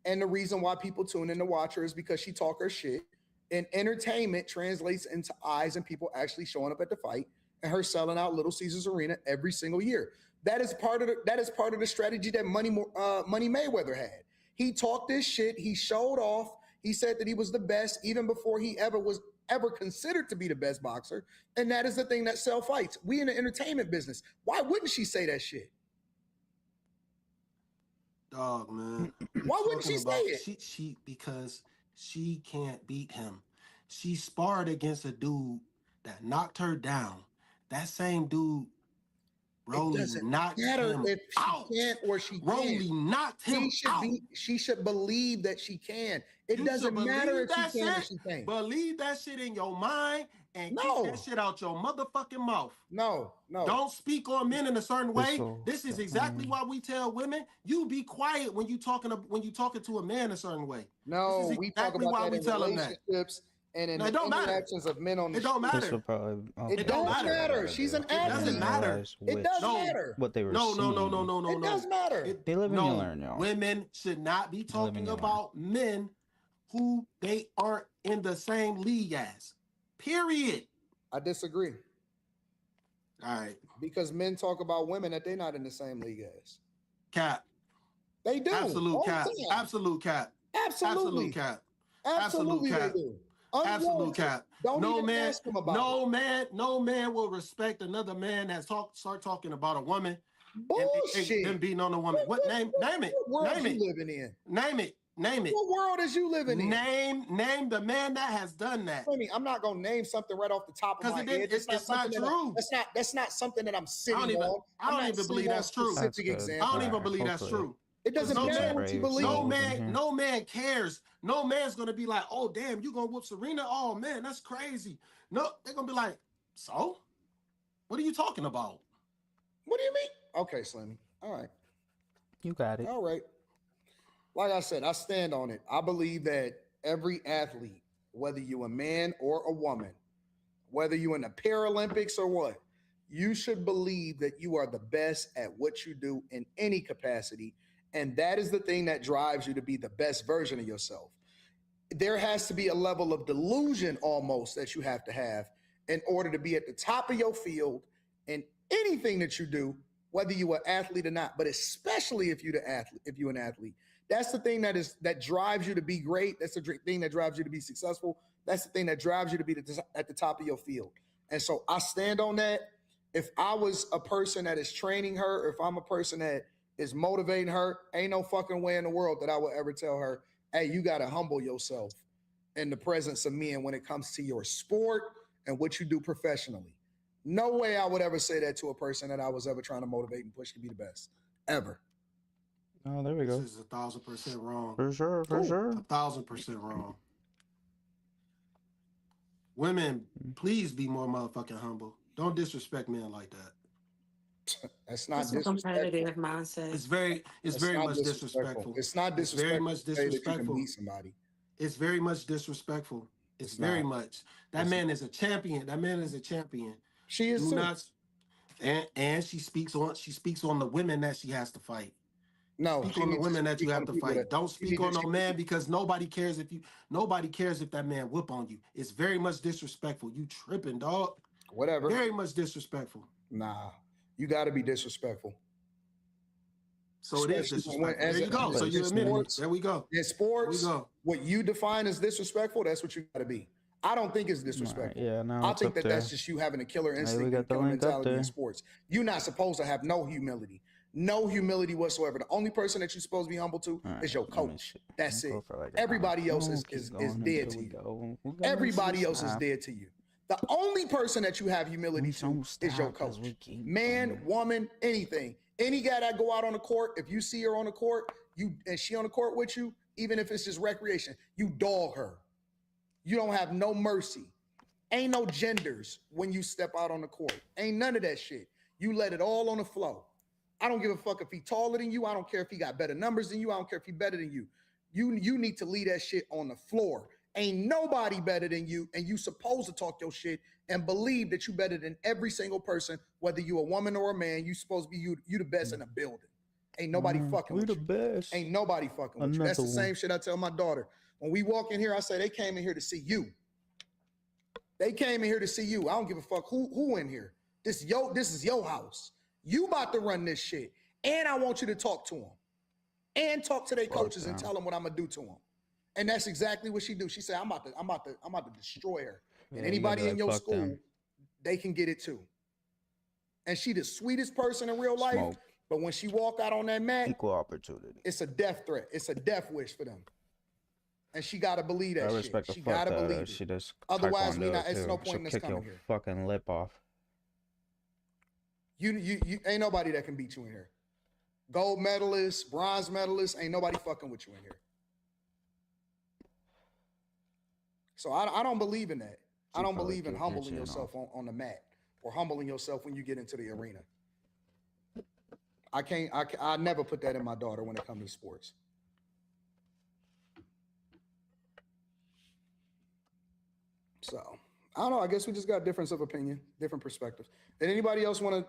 Speaker 12: and the reason why people tune in to watch her is because she talk her shit. And entertainment translates into eyes and people actually showing up at the fight and her selling out Little Caesars Arena every single year. That is part of the strategy that Money Mayweather had. He talked this shit. He showed off. He said that he was the best even before he was ever considered to be the best boxer. And that is the thing that sell fights. We in the entertainment business. Why wouldn't she say that shit?
Speaker 11: Dog, man.
Speaker 12: Why wouldn't she say it?
Speaker 11: She because she can't beat him. She sparred against a dude that knocked her down. That same dude, Rolly, knocked him
Speaker 12: if she
Speaker 11: out.
Speaker 12: Can't or she
Speaker 11: Rolly
Speaker 12: can't.
Speaker 11: knocked him out.
Speaker 12: She should believe that she can. It doesn't matter if she can or she can't.
Speaker 11: Believe that shit in your mind and keep that shit out your motherfucking mouth.
Speaker 12: No.
Speaker 11: Don't speak on men in a certain way. This is exactly why we tell women, you be quiet when you talking to a man a certain way.
Speaker 12: No, we talk about that in relationships and in the interactions of men on the
Speaker 11: show. It don't matter.
Speaker 12: It don't matter. She's an athlete.
Speaker 11: It doesn't matter.
Speaker 12: It does matter.
Speaker 14: What they were
Speaker 11: No.
Speaker 12: It does matter.
Speaker 14: They live and you learn, y'all.
Speaker 11: Women should not be talking about men who they aren't in the same league as. Period.
Speaker 12: I disagree.
Speaker 11: All right.
Speaker 12: Because men talk about women that they're not in the same league as.
Speaker 11: Cap.
Speaker 12: They do.
Speaker 11: Absolute cap. Absolute cap.
Speaker 12: Absolutely.
Speaker 11: Absolute cap.
Speaker 12: Absolutely
Speaker 11: cap.
Speaker 12: They do.
Speaker 11: Absolute cap.
Speaker 12: Don't even ask them about it.
Speaker 11: No man will respect another man that start talking about a woman.
Speaker 12: Bullshit.
Speaker 11: And beating on a woman. Name it.
Speaker 12: What world
Speaker 11: name
Speaker 12: you
Speaker 11: it.
Speaker 12: living in?
Speaker 11: Name it.
Speaker 12: What world is you living in?
Speaker 11: Name the man that has done that.
Speaker 12: I'm not gonna name something right off the top of my head.
Speaker 11: It's not true.
Speaker 12: That's not something that I'm sitting on.
Speaker 11: I don't even believe that's true. I don't even believe that's true.
Speaker 12: It doesn't matter what you believe.
Speaker 11: No man cares. No man's gonna be like, oh damn, you gonna whoop Serena? Oh man, that's crazy. No, they're gonna be like, so? What are you talking about?
Speaker 12: What do you mean? Okay, Slimmy. All right.
Speaker 3: You got it.
Speaker 12: All right. Like I said, I stand on it. I believe that every athlete, whether you're a man or a woman, whether you're in the Paralympics or what, you should believe that you are the best at what you do in any capacity. And that is the thing that drives you to be the best version of yourself. There has to be a level of delusion almost that you have to have in order to be at the top of your field in anything that you do, whether you're an athlete or not, but especially if you're an athlete. That's the thing that drives you to be great. That's the thing that drives you to be successful. That's the thing that drives you to be at the top of your field. And so I stand on that. If I was a person that is training her, if I'm a person that is motivating her, ain't no fucking way in the world that I would ever tell her, hey, you got to humble yourself in the presence of men when it comes to your sport and what you do professionally. No way I would ever say that to a person that I was ever trying to motivate and push to be the best, ever.
Speaker 3: Oh, there we go.
Speaker 11: This is 1,000% wrong.
Speaker 3: For sure.
Speaker 11: 1,000% wrong. Women, please be more motherfucking humble. Don't disrespect men like that.
Speaker 12: That's not
Speaker 15: a competitive mindset.
Speaker 11: It's very much disrespectful.
Speaker 12: It's not disrespectful.
Speaker 11: Very much disrespectful.
Speaker 12: Beat somebody.
Speaker 11: It's very much disrespectful. It's very much. That man is a champion. That man is a champion.
Speaker 12: She is too.
Speaker 11: And she speaks on the women that she has to fight.
Speaker 12: No,
Speaker 11: speak on the women that you have to fight. Don't speak on no man because nobody cares if that man whoop on you. It's very much disrespectful. You tripping, dog.
Speaker 12: Whatever.
Speaker 11: Very much disrespectful.
Speaker 12: Nah, you got to be disrespectful.
Speaker 11: So it is disrespectful. There you go. So you admit it. There we go.
Speaker 12: In sports, what you define as disrespectful, that's what you got to be. I don't think it's disrespectful.
Speaker 3: Yeah, no,
Speaker 12: I think that's just you having a killer instinct and killer mentality in sports. You're not supposed to have no humility. No humility whatsoever. The only person that you're supposed to be humble to is your coach. That's it. Everybody else is dead to you. Everybody else is dead to you. The only person that you have humility to is your coach. Man, woman, anything. Any guy that go out on the court, if you see her on the court, and she on the court with you, even if it's just recreation, you dog her. You don't have no mercy. Ain't no genders when you step out on the court. Ain't none of that shit. You let it all on the flow. I don't give a fuck if he taller than you. I don't care if he got better numbers than you. I don't care if he better than you. You need to leave that shit on the floor. Ain't nobody better than you, and you supposed to talk your shit and believe that you better than every single person, whether you a woman or a man. You supposed to be you the best in the building. Ain't nobody fucking with you.
Speaker 3: Best.
Speaker 12: Ain't nobody fucking with you. That's the same shit I tell my daughter. When we walk in here, I say they came in here to see you. They came in here to see you. I don't give a fuck who in here. This is your house. You about to run this shit. And I want you to talk to them. And talk to their coaches and tell them what I'm gonna do to them. And that's exactly what she do. She said, I'm about to destroy her. And anybody in your school, they can get it too. And she the sweetest person in real life. But when she walk out on that mat,
Speaker 3: equal opportunity.
Speaker 12: It's a death threat. It's a death wish for them. And she gotta believe that shit. She gotta believe it.
Speaker 3: She does.
Speaker 12: Otherwise, it's no point in us coming here.
Speaker 3: Fucking lip off.
Speaker 12: You ain't nobody that can beat you in here. Gold medalist, bronze medalist, ain't nobody fucking with you in here. So I don't believe in that. I don't believe in humbling yourself on the mat or humbling yourself when you get into the arena. I never put that in my daughter when it comes to sports. So I don't know. I guess we just got difference of opinion, different perspectives. Did anybody else want to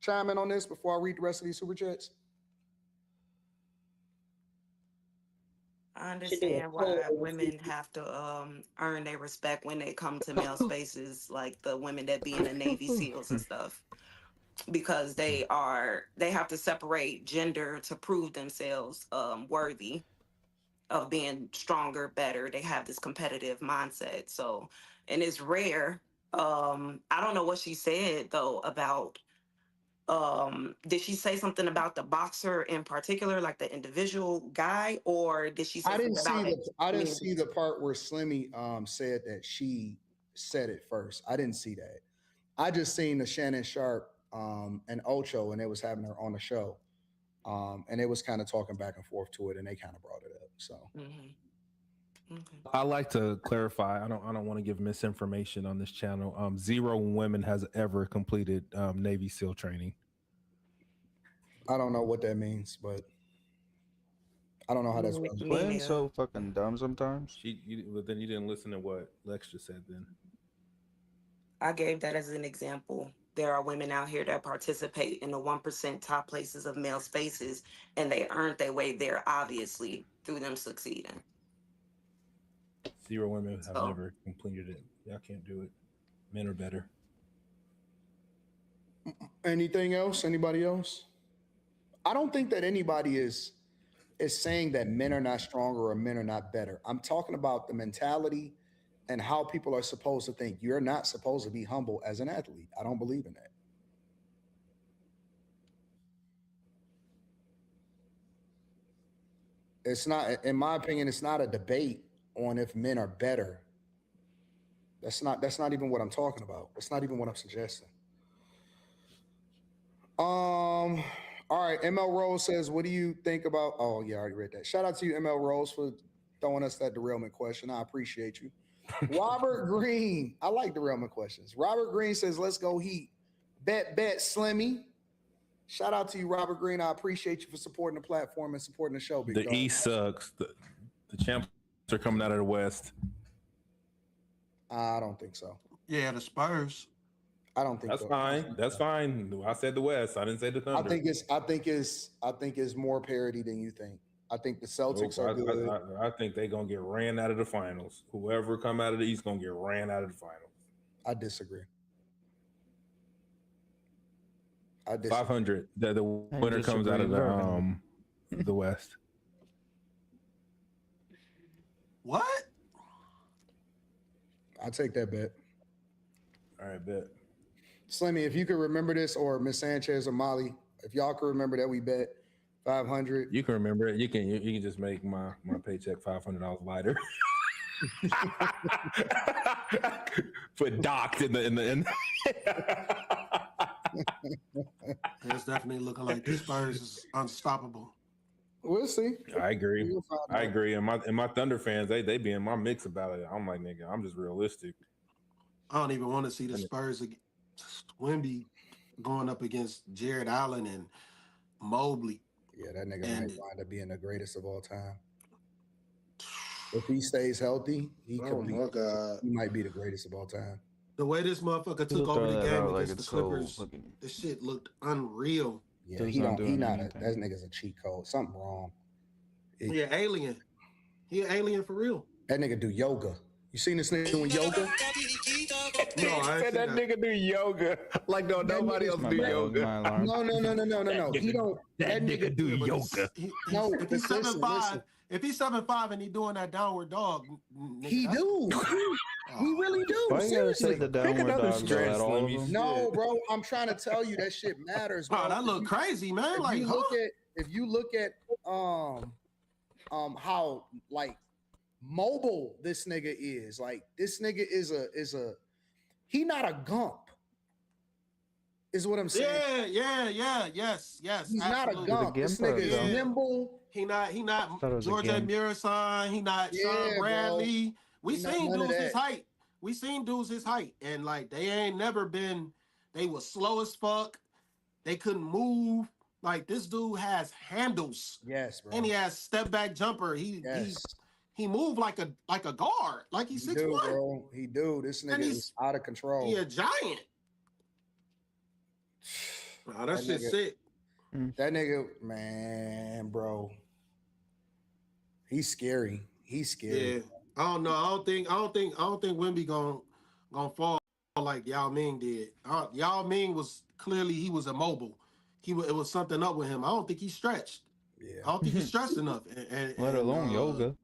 Speaker 12: chime in on this before I read the rest of these super chats?
Speaker 15: I understand why women have to earn their respect when they come to male spaces, like the women that be in the Navy SEALs and stuff, because they have to separate gender to prove themselves worthy of being stronger, better. They have this competitive mindset. So, and it's rare. I don't know what she said though about. Did she say something about the boxer in particular, like the individual guy, or did she say
Speaker 12: I didn't
Speaker 15: something
Speaker 12: see the part where Slimmy said that she said it first. I didn't see that. I just seen the Shannon Sharp and Ocho, and they was having her on the show. And they was kind of talking back and forth to it, and they kind of brought it up. So
Speaker 14: I like to clarify. I don't want to give misinformation on this channel. 0 women has ever completed Navy SEAL training.
Speaker 12: I don't know what that means, but I don't know how that's
Speaker 3: playing so fucking dumb sometimes.
Speaker 14: But then you didn't listen to what Lex just said. Then
Speaker 15: I gave that as an example. There are women out here that participate in the 1% top places of male spaces, and they earned their way there, obviously, through them succeeding.
Speaker 14: 0 women have never completed it. Y'all can't do it. Men are better.
Speaker 12: Anything else? Anybody else? I don't think that anybody is saying that men are not stronger or men are not better. I'm talking about the mentality and how people are supposed to think. You're not supposed to be humble as an athlete. I don't believe in that. It's not, in my opinion, it's not a debate on if men are better. That's not even what I'm talking about. That's not even what I'm suggesting. All right, ML Rose says, what do you think about, oh yeah, I already read that. Shout out to you, ML Rose, for throwing us that derailment question. I appreciate you. Robert Green, I like derailment questions. Robert Green says, let's go Heat. Bet Slimmy. Shout out to you, Robert Green. I appreciate you for supporting the platform and supporting the show, big dog.
Speaker 14: The East sucks. The champs are coming out of the West.
Speaker 12: I don't think so.
Speaker 11: Yeah, the Spurs.
Speaker 12: I don't think
Speaker 14: that's fine. That's fine. I said the West. I didn't say the Thunder.
Speaker 12: I think it's more parity than you think. I think the Celtics are good.
Speaker 14: I think they're gonna get ran out of the finals. Whoever come out of the East gonna get ran out of the finals.
Speaker 12: I disagree.
Speaker 14: 500. The winner comes out of the West.
Speaker 11: What?
Speaker 12: I'll take that bet.
Speaker 14: All right, bet.
Speaker 12: Slimmy, if you could remember this, or Miss Sanchez or Molly, if y'all could remember that, we bet 500.
Speaker 14: You can remember it. You can just make my paycheck $500 lighter. Put docked in the.
Speaker 11: It's definitely looking like the Spurs is unstoppable.
Speaker 12: We'll see.
Speaker 14: I agree. And my Thunder fans, they be in my mix about it. I'm like, nigga, I'm just realistic.
Speaker 11: I don't even want to see the Spurs Wemby going up against Jared Allen and Mobley.
Speaker 12: Yeah, that nigga might wind up being the greatest of all time. If he stays healthy, he might be the greatest of all time.
Speaker 11: The way this motherfucker took over the game against the Clippers, this shit looked unreal.
Speaker 12: Yeah, that nigga's a cheat code. Something wrong.
Speaker 11: Yeah, alien. He an alien for real.
Speaker 12: That nigga do yoga. You seen this nigga doing yoga?
Speaker 14: No, I said that nigga do yoga. Like nobody else do yoga.
Speaker 12: No. He don't. That nigga do yoga.
Speaker 11: No, if he's 7'5", if he's 7'5" and he doing that downward dog,
Speaker 12: he do. We really do.
Speaker 3: Why you gotta say the downward dog at all of them?
Speaker 12: No, bro. I'm trying to tell you that shit matters, bro.
Speaker 11: Oh, that look crazy, man. Like,
Speaker 12: if you look at how like mobile this nigga is, like this nigga is a he not a gump. Is what I'm saying.
Speaker 11: Yes.
Speaker 12: He's not a gump. This nigga is nimble.
Speaker 11: He not George Mirasan. He not Sean Bradley. Bro. We seen dudes his height. We seen dudes his height, and like they ain't never been. They was slow as fuck. They couldn't move. Like this dude has handles.
Speaker 12: Yes, bro.
Speaker 11: And he has step back jumper. He moved like a guard. Like he's 6'1".
Speaker 12: Bro. He do. This nigga is out of control.
Speaker 11: He a giant. Wow, that shit's sick.
Speaker 12: That nigga, man, bro. He's scary.
Speaker 11: Yeah. I don't know. I don't think Wemby gonna fall like Yao Ming did. Yao Ming was clearly he was immobile. It was something up with him. I don't think he stretched.
Speaker 12: Yeah.
Speaker 11: I don't think he stretched enough.
Speaker 3: Let alone yoga.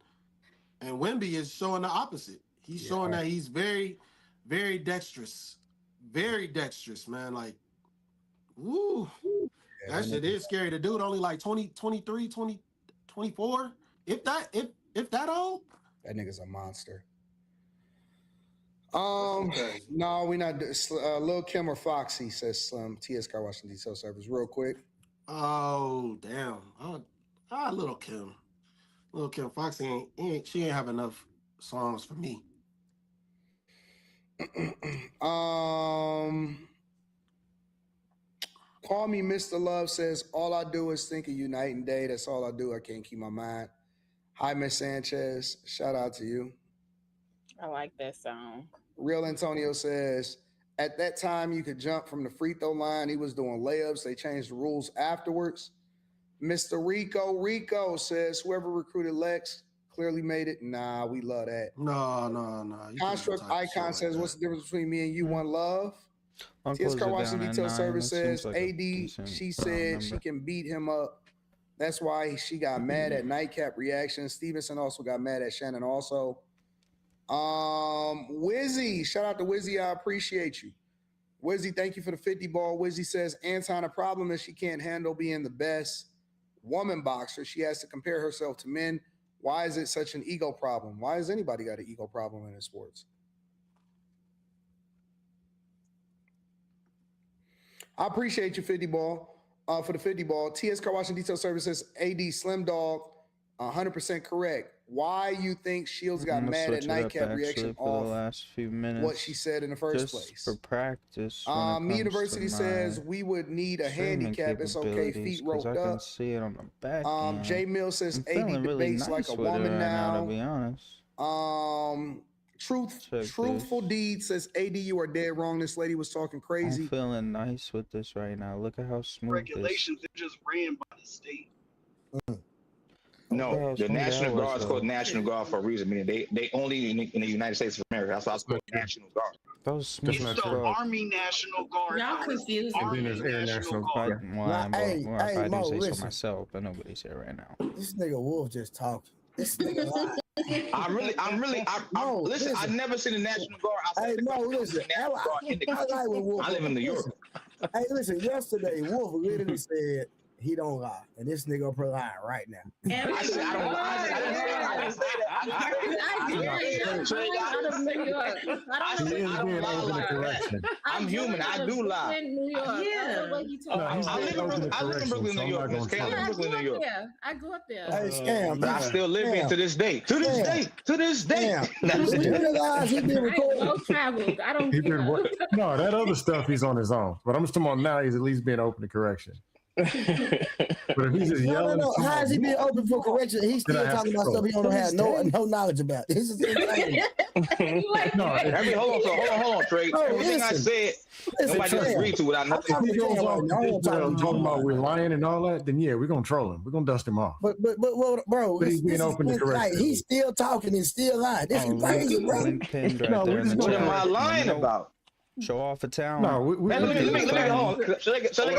Speaker 11: And Wemby is showing the opposite. He's showing that he's very, very dexterous. Very dexterous, man. Like, woo. That shit is scary. The dude only like 20, 23, 20, 24. If that old.
Speaker 12: That nigga's a monster. No, we not. Lil Kim or Foxy says Slim. TS Car Washing Detail Service. Real quick.
Speaker 11: Oh damn. Lil Kim. Lil Kim Foxy she ain't have enough songs for me.
Speaker 12: Call Me Mr. Love says all I do is think of you night and day. That's all I do. I can't keep my mind. Hi, Miss Sanchez. Shout out to you.
Speaker 10: I like that song.
Speaker 12: Real Antonio says, at that time, you could jump from the free throw line. He was doing layups. They changed the rules afterwards. Mr. Rico says, whoever recruited Lex clearly made it. Nah, we love that.
Speaker 11: No.
Speaker 12: Construct Icon says, what's the difference between me and you? One love. TS Car Washing Detail Service says, AD, she said she can beat him up. That's why she got mad at Nightcap Reaction. Stevenson also got mad at Shannon also. Wizzy, shout out to Wizzy. I appreciate you. Wizzy, thank you for the 50 ball. Wizzy says, Anton, the problem is she can't handle being the best woman boxer. She has to compare herself to men. Why is it such an ego problem? Why has anybody got an ego problem in sports? I appreciate you, 50 ball. For the 50 ball, TS Car Washing Detail Services, AD Slim Dog, 100% correct. Why you think Shields got mad at Nightcap Reaction
Speaker 3: for the last few minutes?
Speaker 12: What she said in the first place
Speaker 3: for practice.
Speaker 12: Me University says we would need a handicap. It's okay, feet roped
Speaker 3: I
Speaker 12: up.
Speaker 3: can see it on the back.
Speaker 12: J Mill says AD
Speaker 3: really
Speaker 12: debates
Speaker 3: nice
Speaker 12: like a
Speaker 3: with it
Speaker 12: woman
Speaker 3: right
Speaker 12: now.
Speaker 3: To be honest.
Speaker 12: Truthful deed says AD, you are dead wrong. This lady was talking crazy.
Speaker 3: I'm feeling nice with this right now. Look at how smooth
Speaker 17: regulations. They're just ran by the state.
Speaker 18: No, the National Guard is called National Guard for a reason. Meaning they only in the United States of America. That's why it's called National Guard.
Speaker 3: Those
Speaker 17: It's the Army National Guard.
Speaker 13: Y'all confused.
Speaker 9: And then there's Air National Guard.
Speaker 12: Hey,
Speaker 3: I
Speaker 12: Mo,
Speaker 3: do say
Speaker 12: listen.
Speaker 3: so myself, but nobody's here right now.
Speaker 12: This nigga Wolf just talking. This nigga lying.
Speaker 18: Listen, I've never seen the National Guard outside the country.
Speaker 12: Listen. I like when Wolf.
Speaker 18: I live in New York.
Speaker 12: Hey, listen. Yesterday, Wolf literally said he don't lie, and this nigga up lying right now.
Speaker 18: I said I don't lie. I didn't say that. I'm human. I do lie.
Speaker 10: In New York.
Speaker 18: I live in Brooklyn, New York. Miss K. I live in Brooklyn, New York.
Speaker 10: I grew up there.
Speaker 12: Hey, scam.
Speaker 18: But I still live here to this day. To this day. To this day.
Speaker 12: You realize he been recording?
Speaker 10: Well traveled. I don't care.
Speaker 9: No, that other stuff he's on his own. But I'm just talking about now. He's at least being open to correction. But if he's just yelling,
Speaker 12: No. How is he being open for correction? He's still talking about stuff he don't have no knowledge about. This is insane.
Speaker 18: Hold on, Trey. Everything I said, nobody just agreed to without nothing.
Speaker 9: If he goes on talking about we're lying and all that, then yeah, we're gonna troll him. We're gonna dust him off.
Speaker 12: But bro,
Speaker 9: But he's being open to correction.
Speaker 12: He's still talking and still lying. This is crazy, bro.
Speaker 18: What am I lying about?
Speaker 3: Show off a town.
Speaker 9: No,
Speaker 18: let me hold on. So they get
Speaker 14: You're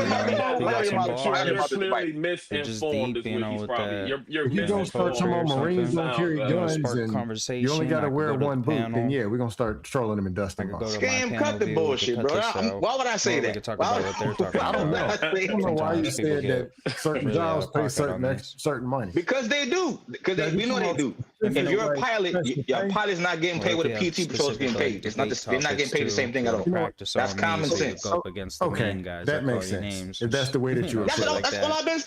Speaker 14: clearly misinformed. Is what he's probably. You're
Speaker 9: if you don't start talking about Marines don't carry guns and you only got to wear one boot, then yeah, we're gonna start trolling them and dusting them off.
Speaker 18: Scam, cut the bullshit, bro. Why would I say that?
Speaker 9: I don't know. I don't know why you said that certain jobs pay certain money.
Speaker 18: Because they do. Because we know they do. If you're a pilot, your pilot's not getting paid what a PT patrol's getting paid. It's not. They're not getting paid the same thing at all. That's common sense.
Speaker 9: Okay, that makes sense. If that's the way that you
Speaker 18: that's what I've been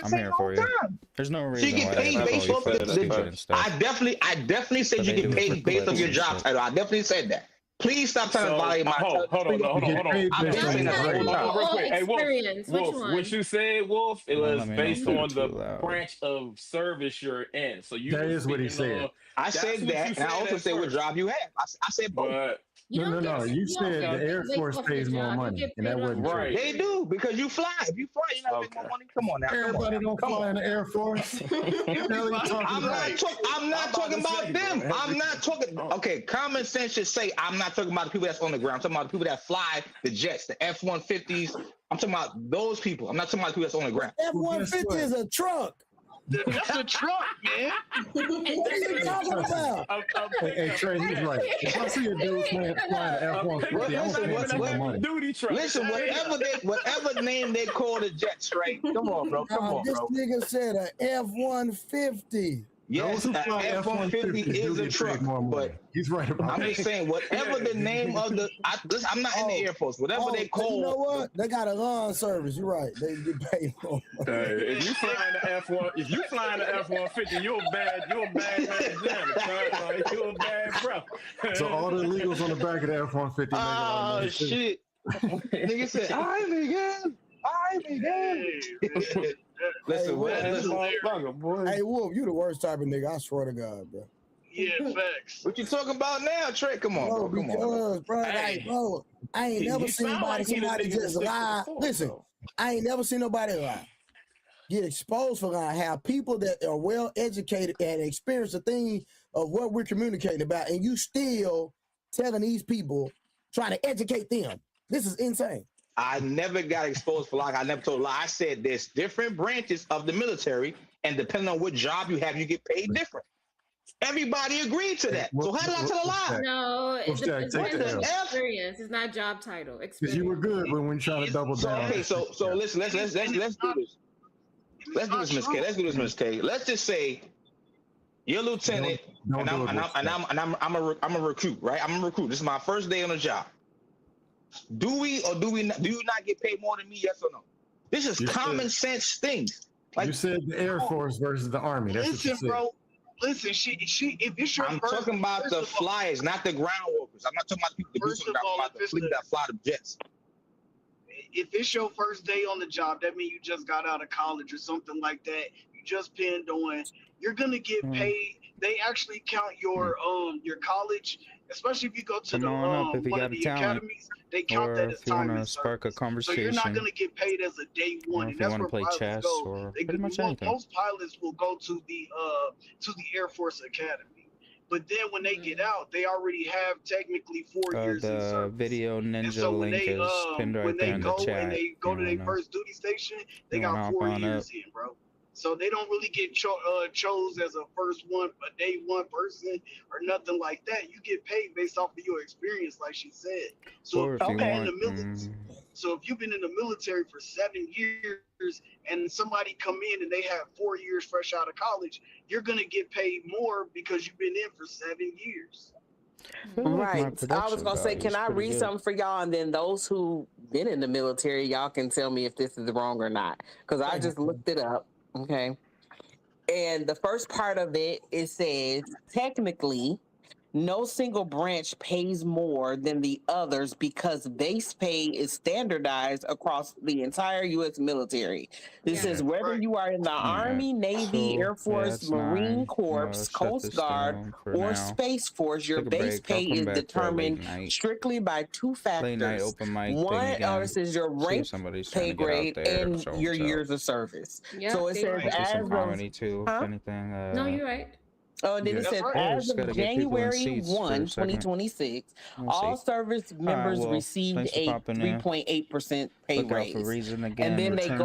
Speaker 18: saying all the time.
Speaker 3: There's no reason.
Speaker 18: So you get paid based off I definitely said you get paid based off your job title. I definitely said that. Please stop trying to violate my
Speaker 14: hold on.
Speaker 18: I've been saying that the whole time.
Speaker 14: Real quick. Hey, Wolf, what you said, Wolf, it was based on the branch of service you're in. So you
Speaker 9: that is what he said.
Speaker 18: I said that, and I also said what job you have. I said both.
Speaker 9: No. You said the Air Force pays more money, and that wasn't
Speaker 14: right.
Speaker 18: They do because you fly. If you fly, you're not making more money. Come on now.
Speaker 9: Everybody don't fly in the Air Force.
Speaker 18: I'm not talking about them. I'm not talking. Okay, common sense should say I'm not talking about the people that's on the ground. I'm talking about the people that fly the jets, the F-150s. I'm talking about those people. I'm not talking about the people that's on the ground.
Speaker 12: F-150 is a truck.
Speaker 17: That's a truck, man.
Speaker 12: What are you talking about?
Speaker 9: Hey, Trey, he's right. If I see a dude flying an F-150,
Speaker 14: duty truck.
Speaker 18: Listen, whatever name they call the jets, right? Come on, bro.
Speaker 12: This nigga said an F-150.
Speaker 18: Yes, an F-150 is a truck, but
Speaker 9: he's right about
Speaker 18: I'm just saying, whatever the name of the, I'm not in the Air Force. Whatever they call,
Speaker 12: you know what? They got a lawn service. You're right. They get paid more.
Speaker 14: If you flying the F-150, you're a bad man. You're a bad bro.
Speaker 9: So all the illegals on the back of the F-150.
Speaker 18: Oh shit! Nigga said, "I Miguel." Listen,
Speaker 12: hey Wolf, you the worst type of nigga. I swear to God, bro.
Speaker 17: Yeah, facts.
Speaker 18: What you talking about now, Trey? Come on, bro. Come on,
Speaker 12: bro. I ain't never seen somebody just lie. Listen, I ain't never seen nobody lie. Get exposed for lying. Have people that are well educated and experience the thing of what we're communicating about, and you still telling these people, trying to educate them. This is insane.
Speaker 18: I never got exposed for lying. I never told a lie. I said there's different branches of the military, and depending on what job you have, you get paid different. Everybody agreed to that. So how did I tell a lie?
Speaker 10: No, it's experience. It's not job title.
Speaker 9: Because you were good when we trying to double down.
Speaker 18: Okay, so listen, let's do this. Let's do this, Miss K. Let's just say you're a lieutenant, and I'm a recruit, right? I'm a recruit. This is my first day on the job. Do you not get paid more than me? Yes or no? This is common sense things.
Speaker 9: Like you said, the Air Force versus the Army. That's what you said.
Speaker 17: Bro. Listen, if it's your
Speaker 18: I'm talking about the flyers, not the ground workers. I'm not talking about people that fly the jets.
Speaker 17: If it's your first day on the job, that means you just got out of college or something like that. You just pinned on. You're gonna get paid. They actually count your college Especially if you go to
Speaker 3: Come
Speaker 17: the
Speaker 3: on up if you
Speaker 17: one
Speaker 3: got
Speaker 17: of
Speaker 3: a
Speaker 17: the
Speaker 3: talent,
Speaker 17: academies, they count
Speaker 3: or
Speaker 17: that as
Speaker 3: if you want
Speaker 17: time
Speaker 3: to
Speaker 17: and
Speaker 3: spark a
Speaker 17: service. So you're not
Speaker 3: conversation,
Speaker 17: gonna get paid as a day
Speaker 3: or
Speaker 17: one,
Speaker 3: if
Speaker 17: and
Speaker 3: you
Speaker 17: that's
Speaker 3: want to
Speaker 17: where
Speaker 3: play
Speaker 17: pilots
Speaker 3: chess,
Speaker 17: go.
Speaker 3: or pretty much
Speaker 17: Well,
Speaker 3: anything.
Speaker 17: most pilots will go to the Air Force Academy, but then when they get out, they already have technically 4 years in
Speaker 3: The
Speaker 17: service.
Speaker 3: video
Speaker 17: And
Speaker 3: ninja
Speaker 17: so
Speaker 3: link is pinned right there in the chat.
Speaker 17: and they go to their first duty station, they got 4 years in, bro. So they don't really get chose as a day one person or nothing like that. You get paid based off of your experience, like she said. So
Speaker 3: Or
Speaker 17: if
Speaker 3: if
Speaker 17: you've
Speaker 3: you
Speaker 17: been in
Speaker 3: want,
Speaker 17: the if you've been in the military for 7 years and somebody come in and they have 4 years fresh out of college, you're gonna get paid more because you've been in for 7 years.
Speaker 19: Right. I was gonna say, can I read something for y'all, and then those who been in the military, y'all can tell me if this is wrong or not, because I just looked it up. Okay. And the first part of it says technically no single branch pays more than the others because base pay is standardized across the entire U.S. military. This says whether you are in the Army, Navy, Air Force, Marine Corps, Coast Guard, or Space Force, your base pay is determined strictly by two factors. One, this is your rank, pay grade, and your years of service.
Speaker 20: Yeah,
Speaker 19: so it says as of,
Speaker 3: anything.
Speaker 20: No, you're right.
Speaker 19: Oh, and then it says, as of January 1, 2026, all service members received a 3.8% pay raise.
Speaker 3: Look out for Reezuhn again.
Speaker 19: And then they go